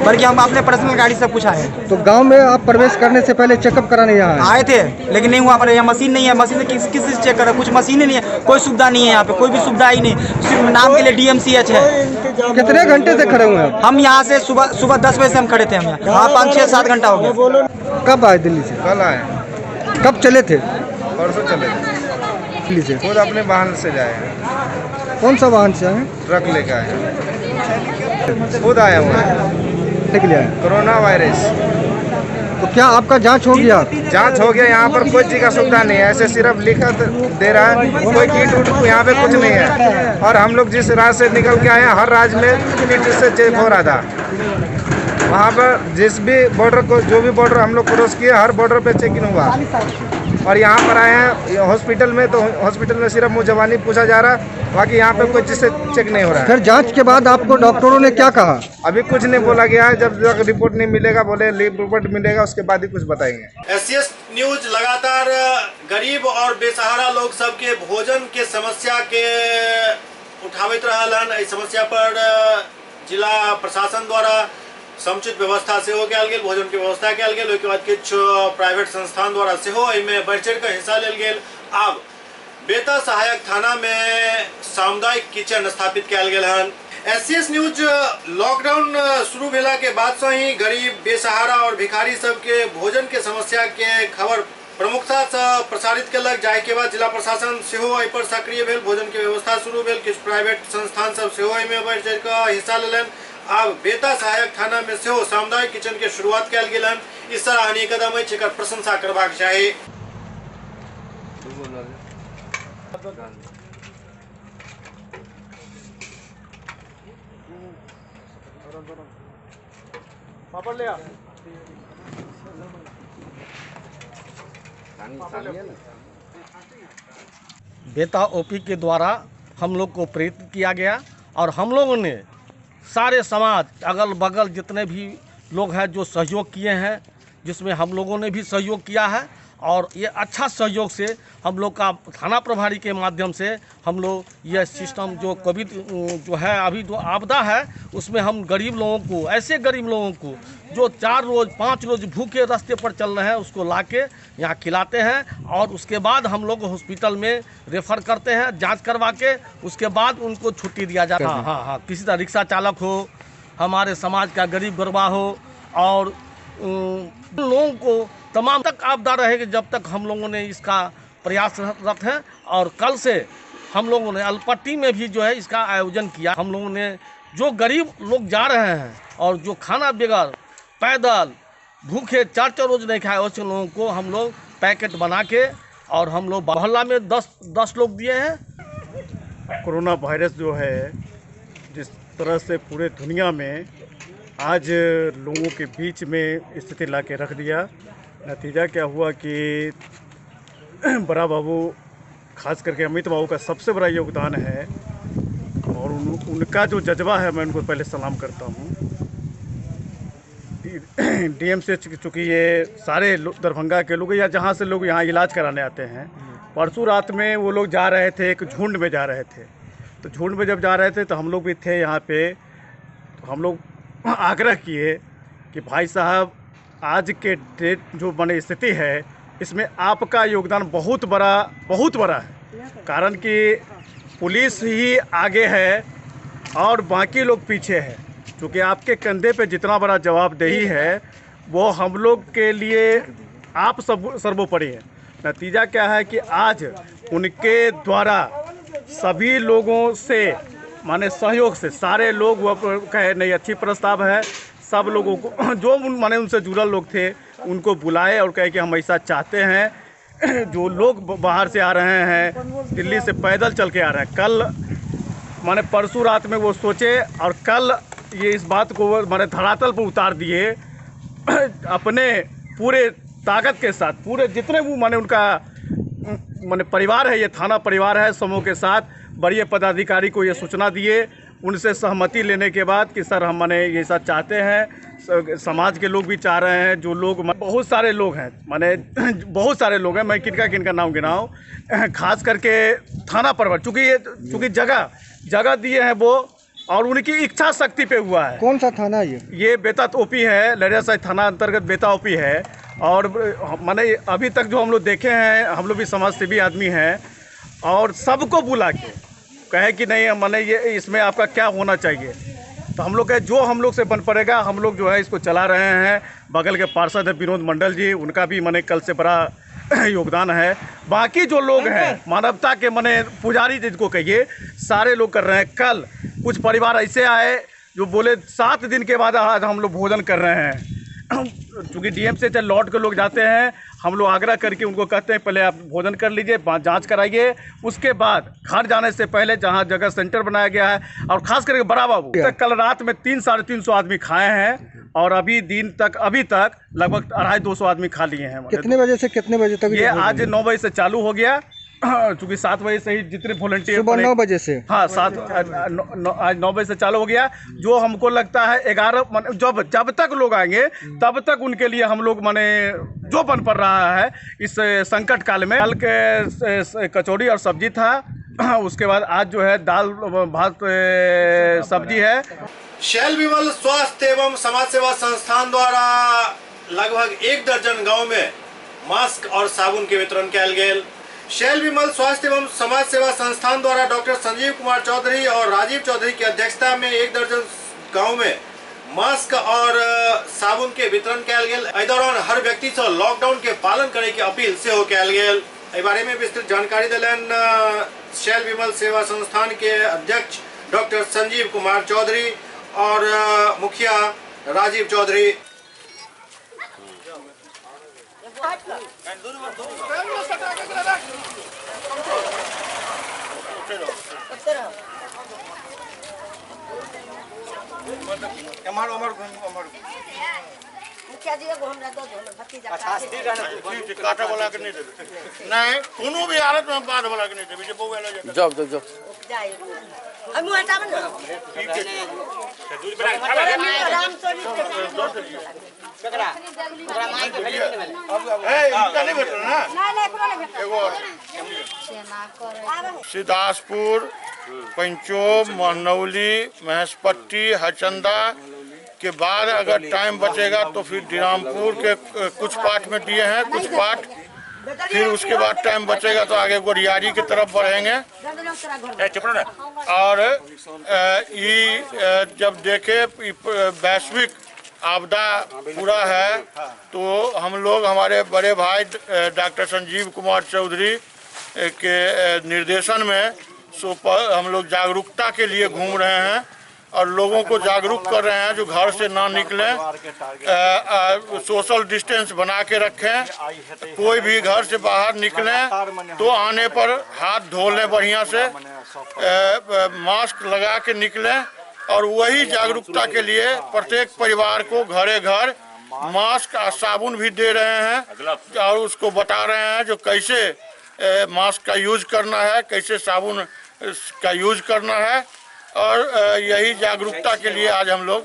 Speaker 18: बल्कि हम अपने पर्सनल गाड़ी से कुछ आए हैं।
Speaker 14: तो गांव में आप प्रवेश करने से पहले चेकअप कराने यहाँ
Speaker 18: आए थे, लेकिन नहीं हुआ। पर यहाँ मशीन नहीं है। मशीन से किस से चेक करा? कुछ मशीन नहीं है, कोई सुविधा नहीं है यहाँ पे, कोई भी सुविधा ही नहीं। सिर्फ नाम के लिए DMCH है।
Speaker 14: कितने घंटे से खड़े हुए हैं?
Speaker 18: हम यहाँ से सुबह 10 बजे से हम खड़े थे। हम यहाँ 5-6-7 घंटा हो गया।
Speaker 14: कब आए दिल्ली से?
Speaker 3: कल आए।
Speaker 14: कब चले थे?
Speaker 3: परसों चले थे
Speaker 14: दिल्ली से।
Speaker 3: खुद अपने वाहन से जाए हैं।
Speaker 14: कौन सा वाहन से आए?
Speaker 3: ट्रक लेके आए हैं। खुद आए हुए हैं।
Speaker 14: Corona
Speaker 3: virus.
Speaker 14: तो क्या आपका जांच हो गया?
Speaker 3: जांच हो गया। यहाँ पर कोई चीज़ का सुविधा नहीं है। ऐसे सिर्फ लिखत दे रहा है, कोई किट उट यहाँ पे कुछ नहीं है। और हम लोग जिस राज्य से निकल के आए हैं, हर राज्य में किट से चेक हो रहा था। वहाँ पर जिस भी बॉर्डर को, जो भी बॉर्डर हम लोग क्रॉस किए, हर बॉर्डर पे चेक इन हुआ। और यहाँ पर आए हैं हॉस्पिटल में, तो हॉस्पिटल में सिर्फ मुँह जबानी पूछा जा रहा है, बाकी यहाँ पे कोई चीज़ से चेक नहीं हो रहा है।
Speaker 14: फिर जांच के बाद आपको डॉक्टरों ने क्या कहा?
Speaker 3: अभी कुछ नहीं बोला गया है। जब तक रिपोर्ट नहीं मिलेगा, बोले रिपोर्ट मिलेगा उसके बाद ही कुछ बताएंगे।
Speaker 1: SCS न्यूज लगातार गरीब और बेसहारा लोग सबके भोजन के समस्या के उठावित रहलन। इस समस्या पर जिला प्रशासन द्वारा समुचित व्यवस्था से हो कयल गेल, भोजन की व्यवस्था कयल गेल। ओहिके बाद किछु प्राइवेट संस्थान द्वारा सेहो एहिमे बढ़ चढ़ि कऽ हिस्सा लेल गेल। आब बेता सहायक थाना में सामुदायिक किचन स्थापित कयल गेल हन। SCS न्यूज लॉकडाउन शुरू भेला के बाद से ही गरीब, बेसहारा और भिखारी सबके भोजन के समस्या के खबर प्रमुखता से प्रसारित कयलक, जाहि के बाद जिला प्रशासन सेहो एहि पर सक्रिय भेल, भोजन के व्यवस्था शुरू भेल। किछु प्राइवेट संस्थान सब सेहो एहिमे बढ़ि चढ़ि कऽ हिस्सा लेलनि। आब बेता सहायक थाना में सेहो सामुदायिक किचन के शुरुआत कयल गेल हन। ई सराहनीय कदम अछि, एकर प्रशंसा करबाक चाही।
Speaker 19: बेता OP के द्वारा हम लोग को प्रेरित किया गया और हम लोगों ने सारे समाज, अगल बगल जितने भी लोग हैं जो सहयोग किए हैं, जिसमें हम लोगों ने भी सहयोग किया है। और ये अच्छा सहयोग से हम लोग का थाना प्रभारी के माध्यम से हम लोग यह सिस्टम जो कोविड जो है अभी जो आपदा है, उसमें हम गरीब लोगों को, ऐसे गरीब लोगों को जो 4 रोज़ 5 रोज़ भूखे रास्ते पर चल रहे हैं, उसको लाके यहाँ खिलाते हैं। और उसके बाद हम लोग हॉस्पिटल में रेफ़र करते हैं जांच करवा के, उसके बाद उनको छुट्टी दिया जाता है। हाँ, किसी तरह रिक्शा चालक हो, हमारे समाज का गरीब गुरबा हो, और लोगों को तमाम तक आपदा रहेगी जब तक हम लोगों ने इसका प्रयासरत हैं। और कल से हम लोगों ने अलपट्टी में भी जो है इसका आयोजन किया। हम लोगों ने जो गरीब लोग जा रहे हैं और जो खाना बगैर पैदल भूखे 4-4 रोज नहीं खाए, ऐसे लोगों को हम लोग पैकेट बना के, और हम लोग मोहल्ला में 10 लोग दिए हैं।
Speaker 20: कोरोना वायरस जो है जिस तरह से पूरे दुनिया में आज लोगों के बीच में स्थिति ला के रख दिया, नतीजा क्या हुआ कि बड़ा बाबू खास करके अमित बाबू का सबसे बड़ा योगदान है और उनका जो जज्बा है मैं उनको पहले सलाम करता हूँ। डीएमसीएच चूँकि ये सारे दरभंगा के लोग या जहाँ से लोग यहाँ इलाज कराने आते हैं, परसों रात में वो लोग जा रहे थे, एक झुंड में जा रहे थे। तो झुंड में जब जा रहे थे तो हम लोग भी थे यहाँ पे, तो हम लोग आग्रह किए कि भाई साहब आज के डेट जो बने स्थिति है इसमें आपका योगदान बहुत बड़ा है। कारण कि पुलिस ही आगे है और बाकी लोग पीछे है। क्योंकि आपके कंधे पे जितना बड़ा जवाबदेही है वो हम लोग के लिए आप सर्वोपरि है। नतीजा क्या है कि आज उनके द्वारा सभी लोगों से माने सहयोग से सारे लोग वो कहे नहीं अच्छी प्रस्ताव है, सब लोगों को जो माने उनसे जुड़ल लोग थे उनको बुलाए और कहे कि हम ऐसा चाहते हैं। जो लोग बाहर से आ रहे हैं, दिल्ली से पैदल चल के आ रहे हैं, कल माने परसों रात में वो सोचे और कल ये इस बात को माने धरातल पर उतार दिए अपने पूरे ताकत के साथ। पूरे जितने वो माने उनका माने परिवार है, ये थाना परिवार है, समूह के साथ बड़े पदाधिकारी को ये सूचना दिए। उनसे सहमति लेने के बाद कि सर हम माने ये सब चाहते हैं, समाज के लोग भी चाह रहे हैं, जो लोग बहुत सारे लोग हैं, माने बहुत सारे लोग हैं, मैं किनका नाम गिनाऊँ, खास करके थाना परिवार चूँकि जगह दिए हैं वो और उनकी इच्छा शक्ति पे हुआ है।
Speaker 14: कौन सा थाना है
Speaker 20: ये बेता ओपी है, लहरियासराय थाना अंतर्गत बेता ओपी है। और माने अभी तक जो हम लोग देखे हैं, हम लोग भी समाज सेवी आदमी हैं और सबको बुला के कहे कि नहीं माने ये इसमें आपका क्या होना चाहिए। तो हम लोग जो हम लोग से बन पड़ेगा हम लोग जो है इसको चला रहे हैं। बगल के पार्षद है विनोद मंडल जी, उनका भी माने कल से बड़ा योगदान है। बाकी जो लोग हैं मानवता के माने पुजारी जिनको कहिए, सारे लोग कर रहे हैं। कल कुछ परिवार ऐसे आए जो बोले 7 दिन के बाद आज हम लोग भोजन कर रहे हैं। चूँकि डीएमसी से लौट के लोग जाते हैं, हम लोग आग्रह करके उनको कहते हैं पहले आप भोजन कर लीजिए, जांच कराइए, उसके बाद घर जाने से पहले जहां जगह सेंटर बनाया गया है और खास करके बड़ा बाबू तक कल रात में 300-350 आदमी खाए हैं और अभी तक लगभग 250 आदमी खा लिए हैं।
Speaker 14: कितने बजे से कितने बजे तक?
Speaker 20: ये आज 9 बजे से चालू हो गया, चूँकि 7 बजे से ही जितने वॉलंटियर
Speaker 14: सुबह 9 बजे से,
Speaker 20: हाँ आज 9 बजे से चालू हो गया। जो हमको लगता है 11 जब तक लोग आएंगे तब तक उनके लिए हम लोग माने जो बन पड़ रहा है इस संकट काल में। कल के कचौड़ी और सब्जी था, उसके बाद आज जो है दाल भात सब्जी है।
Speaker 1: शैल विमल स्वास्थ्य एवं समाज सेवा संस्थान द्वारा लगभग 1 दर्जन गाँव में मास्क और साबुन के वितरण किया गया। शैल विमल स्वास्थ्य एवं समाज सेवा संस्थान द्वारा डॉक्टर संजीव कुमार चौधरी और राजीव चौधरी की अध्यक्षता में 1 दर्जन गांव में मास्क और साबुन के वितरण किया गया। इस दौरान हर व्यक्ति से लॉकडाउन के पालन करे की अपील से किया गया। इस बारे में विस्तृत जानकारी दिलन शैल विमल सेवा संस्थान के अध्यक्ष डॉक्टर संजीव कुमार चौधरी और मुखिया राजीव चौधरी।
Speaker 21: काटा वाला के नहीं दे नहीं कोनो भी हालत में बाद वाला के नहीं दे बो वाला जब जाए हम हटा बना ठीक है दूध बना आराम से ककरा माई के भेले ए इनका नहीं भेटल ना नहीं कोनो नहीं भेटल एगो सेना करे सिदासपुर पंचोम महनौली महसपट्टी हरचंदा के बाद अगर टाइम बचेगा तो फिर दिरामपुर के कुछ पार्ट में दिए हैं, कुछ पार्ट फिर उसके बाद टाइम बचेगा तो आगे गोरियारी की तरफ बढ़ेंगे। और ये जब देखे वैश्विक आपदा पूरा है तो हम लोग हमारे बड़े भाई डॉक्टर संजीव कुमार चौधरी के निर्देशन में हम लोग जागरूकता के लिए घूम रहे हैं और लोगों को जागरूक कर रहे हैं जो घर से ना निकलें, सोशल डिस्टेंस बना के रखें। कोई भी घर से बाहर निकलें तो आने पर हाथ धो लें बढ़िया से, मास्क लगा के निकलें। और वही जागरूकता के लिए प्रत्येक परिवार को घरे घर मास्क और साबुन भी दे रहे हैं और उसको बता रहे हैं जो कैसे मास्क का यूज करना है, कैसे साबुन का यूज करना है। और यही जागरूकता के लिए आज हम लोग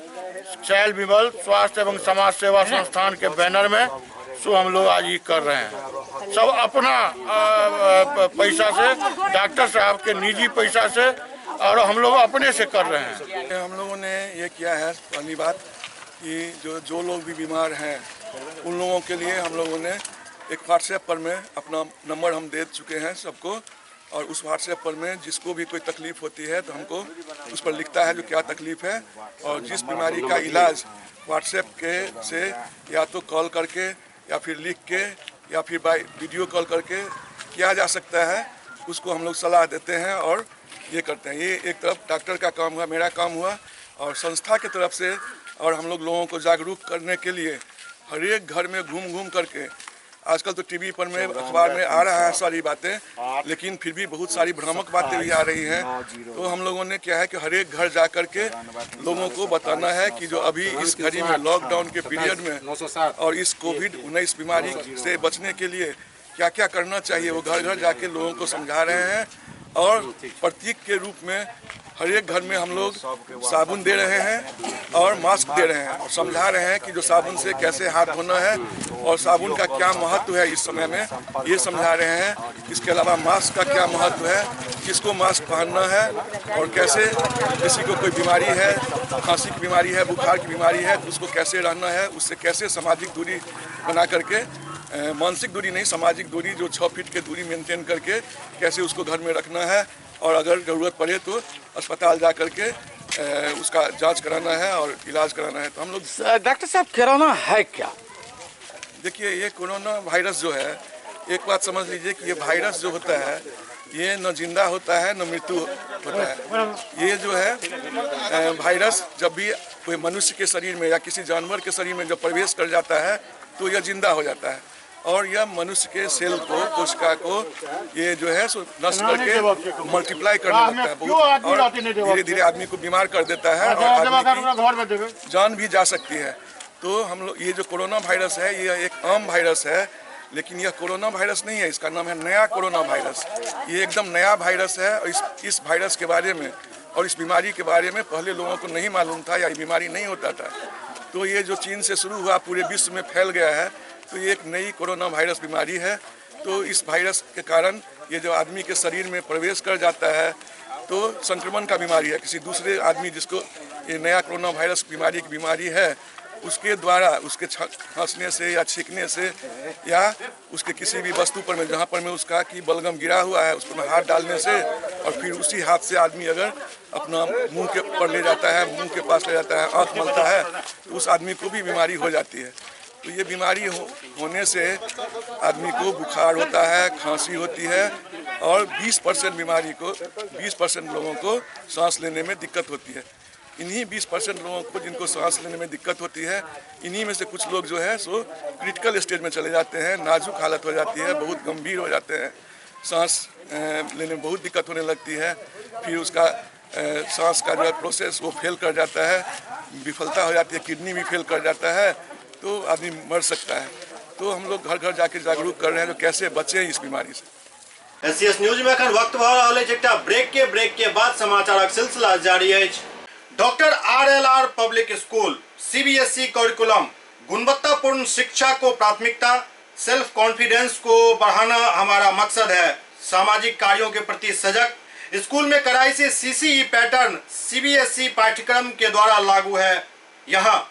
Speaker 21: चैल विमल स्वास्थ्य एवं समाज सेवा संस्थान के बैनर में सो हम लोग आज ये कर रहे हैं। सब अपना पैसा से, डॉक्टर साहब के निजी पैसा से, और हम लोग अपने से कर रहे हैं।
Speaker 6: हम लोगों ने ये किया है, पहली बात कि जो लोग भी बीमार हैं उन लोगों के लिए हम लोगों ने एक व्हाट्सएप पर में अपना नंबर हम दे चुके हैं सबको। और उस व्हाट्सएप पर में जिसको भी कोई तकलीफ होती है तो हमको उस पर लिखता है जो क्या तकलीफ है, और जिस बीमारी का इलाज व्हाट्सएप के से या तो कॉल करके या फिर लिख के या फिर बाय वीडियो कॉल करके किया जा सकता है, उसको हम लोग सलाह देते हैं और ये करते हैं। ये एक तरफ डॉक्टर का काम हुआ, मेरा काम हुआ, और संस्था की तरफ से और हम लोगों को जागरूक करने के लिए हर एक घर में घूम घूम करके, आजकल तो टीवी पर में अखबार में आ रहा है सारी बातें, लेकिन फिर भी बहुत सारी भ्रामक बातें भी आ रही हैं। तो हम लोगों ने क्या है कि हर एक घर जा कर के लोगों को बताना है कि जो अभी इस घड़ी में लॉकडाउन के पीरियड में और इस कोविड-19 बीमारी से बचने के लिए क्या क्या करना चाहिए, वो घर घर जाके लोगों को समझा रहे हैं। और प्रतीक के रूप में हर एक घर में हम लोग साबुन दे रहे हैं और मास्क दे रहे हैं और समझा रहे हैं कि जो साबुन से कैसे हाथ धोना है और साबुन का क्या महत्व है इस समय में, ये समझा रहे हैं। इसके अलावा मास्क का क्या महत्व है, किसको मास्क पहनना है, और कैसे किसी को कोई बीमारी है, खांसी की बीमारी है, बुखार की बीमारी है, तो उसको कैसे रहना है, उससे कैसे सामाजिक दूरी बना करके, मानसिक दूरी नहीं, सामाजिक दूरी जो 6 फीट की दूरी मेंटेन करके कैसे उसको घर में रखना है, और अगर ज़रूरत पड़े तो अस्पताल जा करके उसका जांच कराना है और इलाज कराना है। तो हम लोग
Speaker 21: डॉक्टर साहब कोरोना है क्या? देखिए, ये कोरोना वायरस जो है, एक बात समझ लीजिए कि ये वायरस जो होता है ये न जिंदा होता है न मृत्यु होता है। ये जो है वायरस जब भी कोई मनुष्य के शरीर में या किसी जानवर के शरीर में जब प्रवेश कर जाता है तो यह जिंदा हो जाता है, और यह मनुष्य के सेल को, कोशिका को ये जो है नष्ट करके मल्टीप्लाई करने लगता है बहुत, और धीरे धीरे आदमी को बीमार कर देता है और आदमी की जान भी जा सकती है। तो हम लोग ये जो कोरोना वायरस है ये एक आम वायरस है, लेकिन यह कोरोना वायरस नहीं है, इसका नाम है नया कोरोना वायरस। ये एकदम नया वायरस है, और इस वायरस के बारे में और इस बीमारी के बारे में पहले लोगों को नहीं मालूम था या ये बीमारी नहीं होता था। तो ये जो चीन से शुरू हुआ पूरे विश्व में फैल गया है, तो ये एक नई कोरोना वायरस बीमारी है। तो इस वायरस के कारण ये जो आदमी के शरीर में प्रवेश कर जाता है तो संक्रमण का बीमारी है। किसी दूसरे आदमी जिसको ये नया कोरोना वायरस बीमारी की बीमारी है उसके द्वारा उसके खांसने से या छींकने से या उसके किसी भी वस्तु पर में जहाँ पर में उसका कि बलगम गिरा हुआ है उस पर हाथ डालने से, और फिर उसी हाथ से आदमी अगर अपना मुंह के पर ले जाता है, मुंह के पास ले जाता है, आँख मलता है, तो उस आदमी को भी बीमारी हो जाती है। तो ये बीमारी होने से आदमी को बुखार होता है, खांसी होती है, और 20% बीमारी को 20% लोगों को सांस लेने में दिक्कत होती है। इन्हीं 20% लोगों को जिनको सांस लेने में दिक्कत होती है, इन्हीं में से कुछ लोग जो है सो क्रिटिकल स्टेज में चले जाते हैं, नाजुक हालत हो जाती है, बहुत गंभीर हो जाते हैं, सांस लेने में बहुत दिक्कत होने लगती है, फिर उसका सांस का जो है प्रोसेस वो फेल कर जाता है, विफलता हो जाती है, किडनी भी फेल कर जाता है, तो आदमी मर सकता है। तो हम लोग घर घर जाके जागरूक कर रहे हैं जो कैसे बचें इस बीमारी से।
Speaker 1: एससीएस न्यूज में अखन वक्त भऽ रहल अछि एकटा ब्रेक के बाद समाचारक सिलसिला जारी अछि। Doctor RLR public school CBSE curriculum गुणवत्तापूर्ण शिक्षा को प्राथमिकता, सेल्फ कॉन्फिडेंस को बढ़ाना हमारा मकसद है। सामाजिक कार्यों के प्रति सजग, स्कूल में कड़ाई से CCE पैटर्न CBSE पाठ्यक्रम के द्वारा लागू है। यहाँ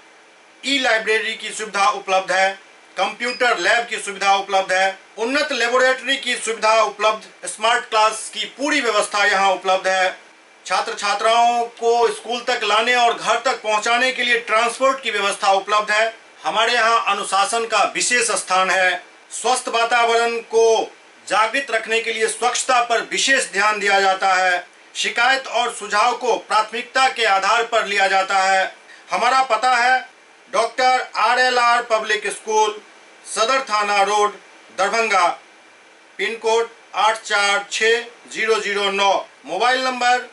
Speaker 1: लाइब्रेरी की सुविधा उपलब्ध है, कंप्यूटर लैब की सुविधा उपलब्ध है, उन्नत लेबोरेटरी की सुविधा उपलब्ध, स्मार्ट क्लास की पूरी व्यवस्था यहाँ उपलब्ध है। छात्र छात्राओं को स्कूल तक लाने और घर तक पहुंचाने के लिए ट्रांसपोर्ट की व्यवस्था उपलब्ध है। हमारे यहाँ अनुशासन का विशेष स्थान है। स्वस्थ वातावरण को जागृत रखने के लिए स्वच्छता पर विशेष ध्यान दिया जाता है। शिकायत और सुझाव को प्राथमिकता के आधार पर लिया जाता है। हमारा पता है डॉक्टर RLR पब्लिक स्कूल, सदर थाना road, Darbhanga, pin code 846009, mobile number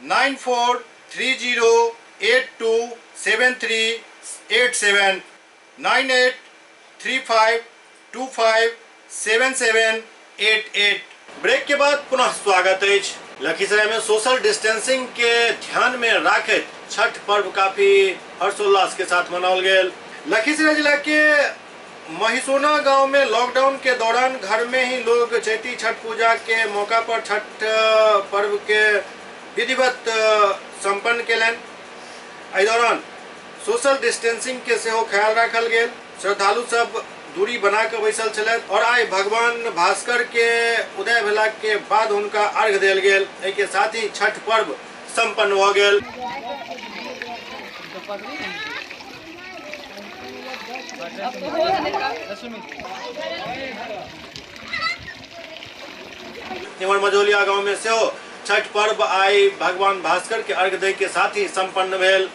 Speaker 1: 9430827387, 9835257788। Break के बाद पुनः स्वागत है। लखीसराय में सोशल डिस्टेंसिंग के ध्यान में राखत छठ पर्व काफी हर्षोल्लास के साथ मनाओल गया। लखीसराय जिला के महिसोना गांव में लॉकडाउन के दौरान घर में ही लोग चैती छठ पूजा के मौका पर छठ पर्व के विधिवत संपन्न केलन। एहि दौरान सोशल डिस्टेंसिंग के सेहो ख्याल रखल गेल। श्रद्धालु सब दूरी बना के बैसल छलैथ और आइ भगवान भास्कर के उदय भेला के बाद उनका अर्घ देल गेल। एहि के साथ ही छठ पर्व संपन्न हो गेल। निमर मझौलिया गांव में सेहो छठ पर्व आई भगवान भास्कर के अर्घ दे के साथ ही संपन्न भेल।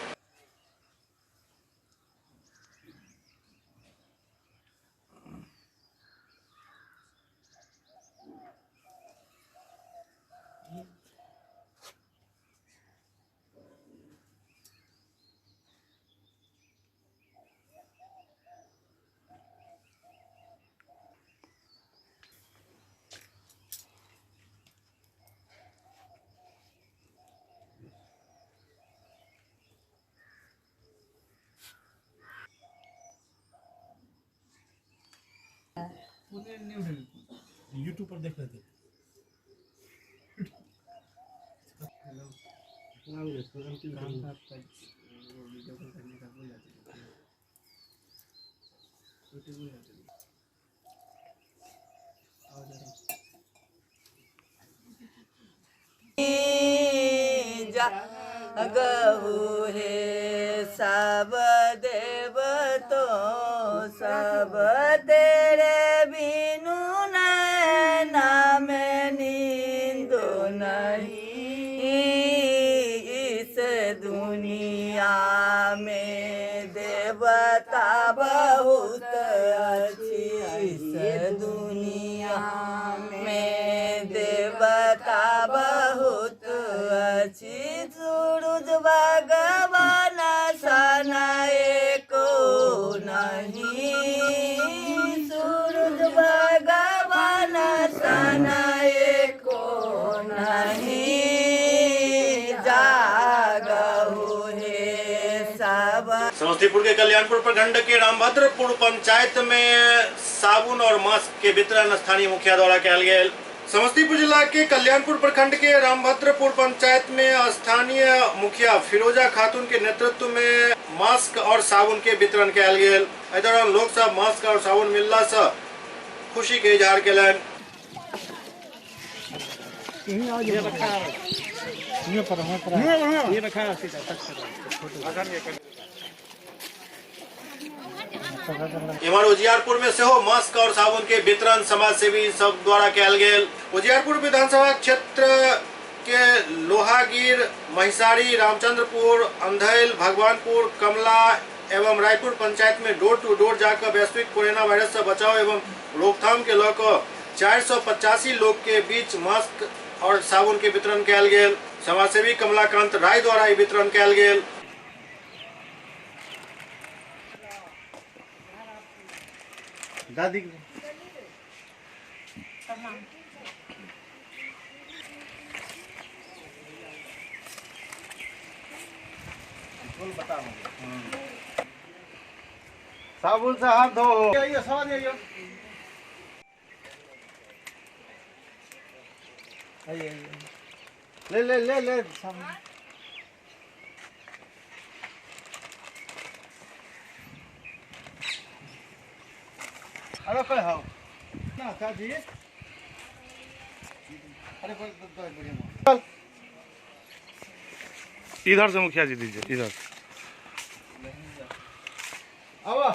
Speaker 7: यूट्यूब पर देख रहे थे।
Speaker 22: गहु हे सब देव तो सब तेरे बिनु नैना में नींदो नहीं। इस दुनिया में देवता बहुत अच्छी, इस दुनिया में देवता बहुत अच्छी। सूरज भगवान सनाए को नहीं, सूरज भगवान सनाए को नहीं। जागहु हे सब।
Speaker 1: समस्तीपुर के कल्याणपुर प्रखंड के रामभद्रपुर पंचायत में साबुन और मास्क के वितरण स्थानीय मुखिया द्वारा किया गया। समस्तीपुर जिला के कल्याणपुर प्रखंड के रामभद्रपुर पंचायत में स्थानीय मुखिया फिरोजा खातून के नेतृत्व में मास्क और साबुन के वितरण किया गया। एहि दौरान लोग सब मास्क और साबुन मिलला से खुशी के इजहार केलन। इमर उजियारपुर में सेहो मास्क और साबुन के वितरण समाज सेवी सब द्वारा किया गया। उजियारपुर विधानसभा क्षेत्र के लोहागीर, महिसारी, रामचंद्रपुर, अंधैल, भगवानपुर, कमला एवं रायपुर पंचायत में डोर टू डोर जाकर वैश्विक कोरोना वायरस से बचाव एवं रोकथाम के लेकर 485 लोग के बीच मास्क और साबुन के वितरण किया गया। समाजसेवी कमलाकांत राय द्वारा वितरण किया गया।
Speaker 7: दादी साबुन से हाथ धो। ले ले ले ले साबुन। अरे कोई हाउ ना चाची। अरे कोई बढ़िया।
Speaker 8: इधर से मुखिया जी दीजिए, इधर
Speaker 7: आओ।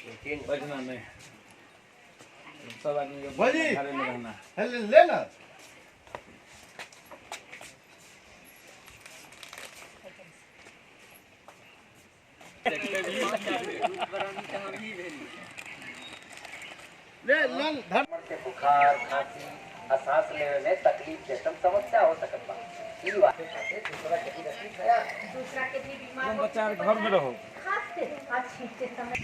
Speaker 7: लेकिन बजना नहीं।
Speaker 21: सब आदमी
Speaker 7: भाजी
Speaker 21: घरे में रहना।
Speaker 7: ले ना
Speaker 2: बुखार खांसी सांस लेने में तकलीफ जैसा समस्या हो सकता है। ई बात है दूसरा के भी तकलीफ है, दूसरा के भी बीमार हो।
Speaker 21: बच्चा घर में रहो।
Speaker 2: खांसते अच्छी से समय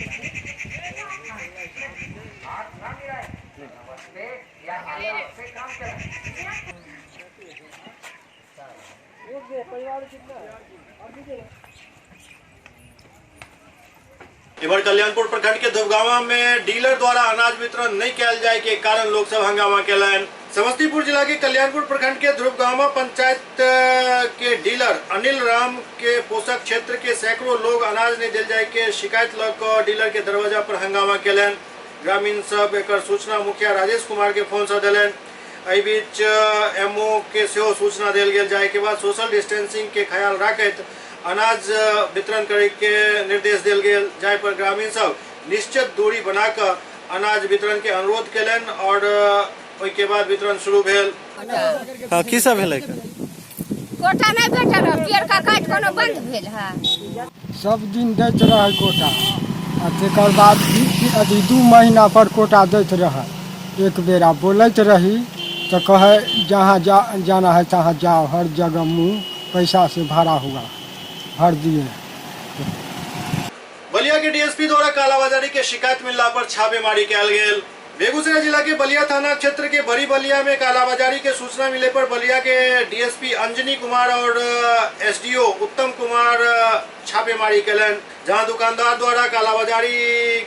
Speaker 2: नमस्ते या से काम करें। परिवार कितना
Speaker 1: इधर कल्याणपुर प्रखंड के धुपगावा में डीलर द्वारा अनाज वितरण नहीं किया जाए के कारण लोग सब हंगामा कैलन। समस्तीपुर जिला के कल्याणपुर प्रखंड के धुपगावा पंचायत के डीलर अनिल राम के पोषक क्षेत्र के सैकड़ों लोग अनाज नहीं दिल जाए के शिकायत लग डीलर के दरवाजा पर हंगामा कैलन। ग्रामीण सब एक सूचना मुखिया राजेश कुमार के फोन से दिलन। एहि बीच एमओ के सेहो सूचना दिल गेल जाए के बाद सोशल डिस्टेंसिंग के ख्याल रखत अनाज वितरण करे के निर्देश दिल गेल, जाय पर ग्रामीण सब निश्चित दूरी बनाकर अनाज वितरण के अनुरोध केलन और ओहि के बाद वितरण शुरू भेल।
Speaker 8: की सब भेलै?
Speaker 22: कोटा नहीं भेटल, पेड़ का काट कोनो बंद भेल है।
Speaker 17: सब दिन दैत रहे कोटा आ तकर बाद अथी 2 महीना पर कोटा दैत रहे। एक बेरा बोलैत रही तो कहे जहाँ जाना है तहाँ जाओ, हर जगह मुँह पैसा से भरा हुआ भर दिए।
Speaker 1: बलिया के डीएसपी द्वारा कालाबाजारी के शिकायत मिलने पर छापेमारी कैल गेल। बेगूसराय जिला के बलिया थाना क्षेत्र के बड़ी बलिया में कालाबाजारी के सूचना मिले पर बलिया के डीएसपी अंजनी कुमार और एसडीओ उत्तम कुमार छापेमारी कैलन, जहां दुकानदार द्वारा कालाबाजारी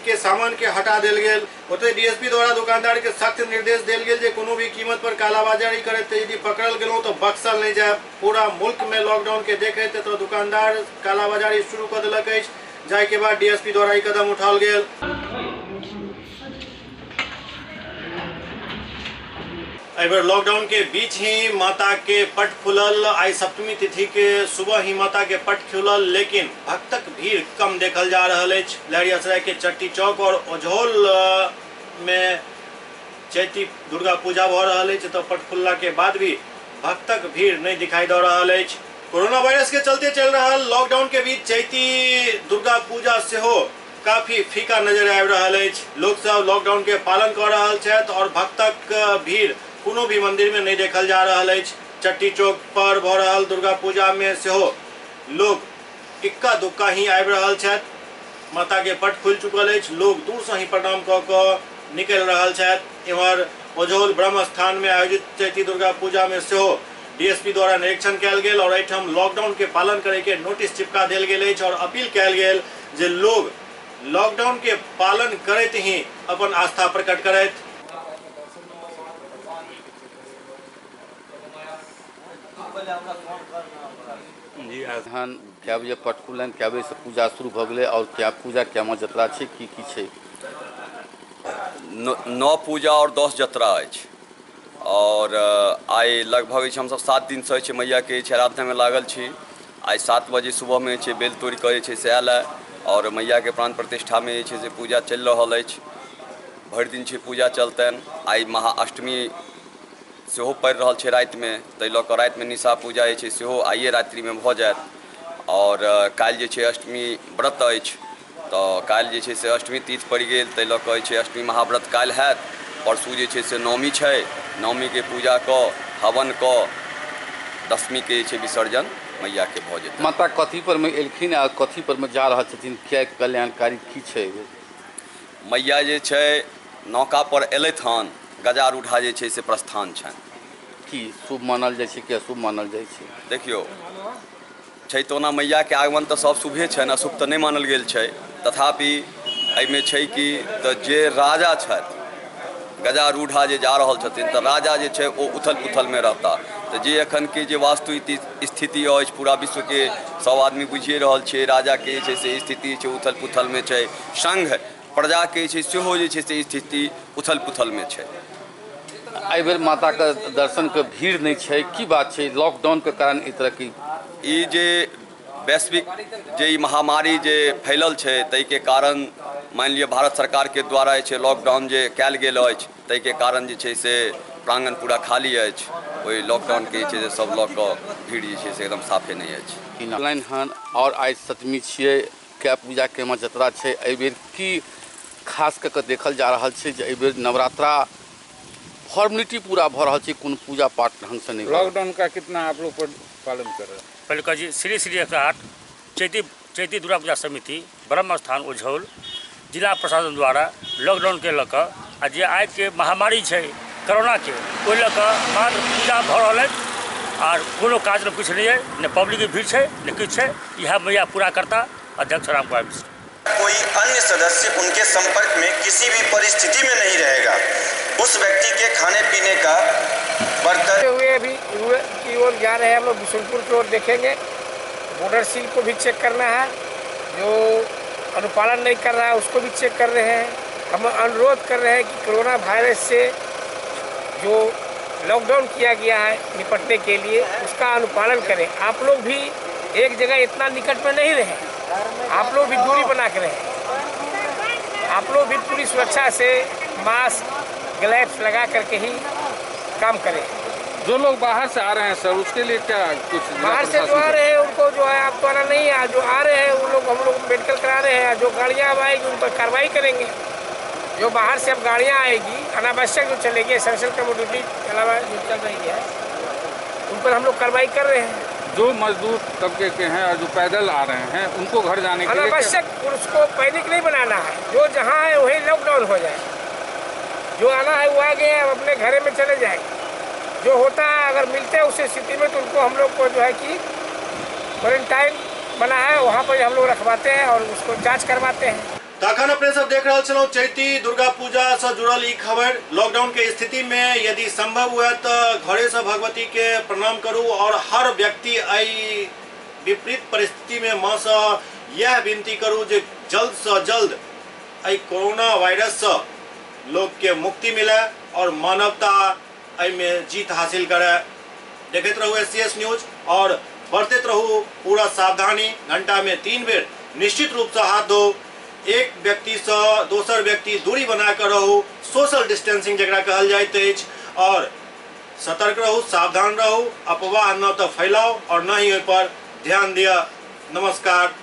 Speaker 1: के सामान के हटा दिल गेल। ओते डीएसपी द्वारा दुकानदार के सख्त निर्देश दिल गेल जे कोनो भी कीमत पर कालाबाजारी करे तो यदि पकड़ल गेलो तो बख्शल नहीं जाए। पूरा मुल्क में लॉकडाउन के देखे तो दुकानदार कालाबाजारी शुरू कर दिलक अछि, जाय के बाद डीएसपी द्वारा ई कदम उठाल गेल। एबर लॉकडाउन के बीच ही माता के पट खुलल। आई सप्तमी तिथि के सुबह ही माता के पट खुलल, लेकिन भक्तक भीड़ कम देखल जा रहा है। लहरियासराय के चट्टी चौक और ओझौल में चैती दुर्गा पूजा भ रहा है, तो पट खुलला के बाद भी भक्तक भीड़ नहीं दिखाई दे रहा है। कोरोना वायरस के चलते चल रहा लॉकडाउन के बीच चैती दुर्गा पूजा से हो काफी फीका नजर आ रहा है। लोग सब लॉकडाउन के पालन कर रहा है और भक्तक भीड़ कोनो भी मंदिर में नहीं देखल जा रहा है। चट्टी चौक पर भ रहा दुर्गा पूजा में सेहो लोग इक्का दुक्का ही आबि रहल छथि। माता के पट खुल चुकल अछि, लोग दूर से ही प्रणाम कऽ कऽ निकलि रहल छथि। इम्हर ओझौल ब्रह्म स्थान में आयोजित चैती दुर्गा पूजा में सेहो डीएसपी द्वारा निरीक्षण कयल गेल और एहिठाम लॉकडाउन के पालन करे के नोटिस चिपका देल गेल अछि और अपील कयल गेल जे लोग लॉकडाउन के पालन करैत ही अपन आस्था प्रकट करैत।
Speaker 5: जी अखन क्या बजे पट खुलन, क्या बजे से पूजा शुरू भ गेलै और क्या पूजा क्या जतरा छै की छै?
Speaker 23: 9 पूजा और 10 जतरा अछि और आइ लगभग हम सब 7 दिन से मैया के आराधना में लागल छी। आइ 7 बजे सुबह में बेल तोड़ करे से आयल है और मैया के प्राण प्रतिष्ठा में से पूजा चल रहा अछि। भरि दिन पूजा चलतन। आइ महाअष्टमी सेहो पड़ि रहल छै रात में, ताहि लऽ कऽ रात में निशा पूजा सेहो आइए रात्रि में भ जायत और काल्हि जे अष्टमी व्रत अछि, तो काल्हि जे से अष्टमी तिथि पड़ि गेल, ताहि लऽ कऽ अष्टमी महाव्रत काल्हि हैत। परसू जे से नवमी छै, नवमी के पूजा कऽ हवन कऽ दशमी के विसर्जन मैया के भऽ जेतै।
Speaker 5: माता कथी पर में एलखिन आ कथी पर में जा रहल छथिन, क्या कल्याणकारी की छै?
Speaker 23: मैया जे छै नौका पर एलथि हन, गजारूढ़ा जे से प्रस्थान छनि।
Speaker 5: की शुभ मानल जाइ छै कि अशुभ मानल जाइ छै?
Speaker 23: देखियो छै तो ओना मैया के आगमन तो सब शुभे छनि, अशुभ तो नहीं मानल गेल छै। तथापि एहिमे छै कि तऽ जे राजा छथि गजारूढ़ा जे जा रहल छथिन तऽ राजा जे छै ओ उथल पुथल में रहता। तो जे अखन के जे वास्तु स्थिति अछि पूरा विश्व के सब आदमी बुझिए रहल छै, राजा के से स्थिति छै उथल पुथल में छै, संघ प्रजा के सेहो जे से स्थिति उथल पुथल में छै।
Speaker 5: एहि बेर माता के दर्शन के भीड़ नहीं छै, की बात छै? लॉकडाउन के कारण इस तरह की
Speaker 23: ई जे वैश्विक जे ई महामारी जे फैलल छै ताहि के कारण मान लिअ भारत सरकार के द्वारा जे छै लॉकडाउन जे कयल गेल अछि ताहि के कारण जे छै से प्रांगण पूरा खाली अछि। ओहि लॉकडाउन के जे छै से सब लऽ कऽ भीड़ जे छै से एकदम साफे नहीं अछि।
Speaker 5: ऑनलाइन हन और आज सप्तमी छियै कै पूजा के जतरा छै एहि बेर की खास कऽ देखल जा रहल छै जे एहि बेर नवरात्रा फॉर्मेलिटी पूरा भऽ रहल छै, कोनो पूजा पाठ ढंग से नहीं।
Speaker 4: लॉकडाउन का कितना आप लोग पालन कर रहे हैं?
Speaker 9: पहले का जी श्री श्री 108 चैती दुर्गा पूजा समिति ब्रह्म स्थान उज्जौल जिला प्रशासन द्वारा लॉकडाउन के लऽ कऽ आ जे आइ के महामारी छै कोरोना के ओहि लऽ कऽ मात्र पूजा भऽ रहल अछि और कोनो काज में कुछ नहीं है, न पब्लिक की भीड़ है न कुछ है। यह मैया पूरा करता अध्यक्ष राम कुमार मिश्र।
Speaker 10: कोई अन्य सदस्य उनके संपर्क में किसी भी परिस्थिति में नहीं रहेगा। उस व्यक्ति के खाने पीने का बर्तन
Speaker 16: हुए अभी की ओर जा रहे हैं हम लोग, बिशुनपुर की ओर देखेंगे। बॉर्डर सील को भी चेक करना है, जो अनुपालन नहीं कर रहा है उसको भी चेक कर रहे हैं। हम अनुरोध कर रहे हैं कि कोरोना वायरस से जो लॉकडाउन किया गया है निपटने के लिए उसका अनुपालन करें। आप लोग भी एक जगह इतना निकट में नहीं रहे, आप लोग भी दूरी बना के रहें। आप लोग भी पूरी सुरक्षा से मास्क ग्लव्स लगा करके ही काम करें।
Speaker 4: जो लोग बाहर से आ रहे हैं सर उसके लिए क्या कुछ
Speaker 16: बाहर से जो आ रहे हैं उनको जो है आप तो आना नहीं है, जो आ रहे हैं उन लोग हम लोग मेडिकल करा रहे हैं। जो गाड़ियाँ अब आएगी उन पर कार्रवाई करेंगे। जो बाहर से अब गाड़ियाँ आएगी अनावश्यक जो चलेगी एसेंशियल कमोडिटी के अलावा जो चल रही है उन पर हम लोग कार्रवाई कर रहे हैं।
Speaker 4: जो मजदूर तबके के हैं और जो पैदल आ रहे हैं उनको घर जाने के लिए
Speaker 16: अनावश्यक उसको पैनिक नहीं बनाना है। जो जहाँ है वहीं लॉकडाउन हो जाए, जो आना है वो आ गए अब अपने घरे में चले जाएंगे। जो होता है अगर मिलते हैं उस स्थिति में तो उनको हम लोग को जो है कि क्वारंटाइन बना है वहाँ पर हम लोग रखवाते हैं और उसको जांच करवाते हैं।
Speaker 1: तखन अपने सब देख रहे छलौ चैती दुर्गा पूजा से जुड़ल ई खबर। लॉकडाउन के स्थिति में यदि संभव हुए तो घरे से भगवती के प्रणाम करू और हर व्यक्ति आई विपरीत परिस्थिति में माँ से यह विनती करू जे जल्द से जल्द आई कोरोना वायरस से लोग के मुक्ति मिले और मानवता आई में जीत हासिल करे। देखते रहू SCS न्यूज और बरतैत रहू पूरा सावधानी। घंटा में 3 बेर निश्चित रूप से हाथ धो, एक व्यक्ति से दोसर व्यक्ति दूरी बना कर रहू, सोशल डिस्टेंसिंग जकरा कहल जाइत अछि, और सतर्क रहू, सावधान रहू, अफवाह न तो फैलाओ और न ही ओहि पर ध्यान दिया। नमस्कार।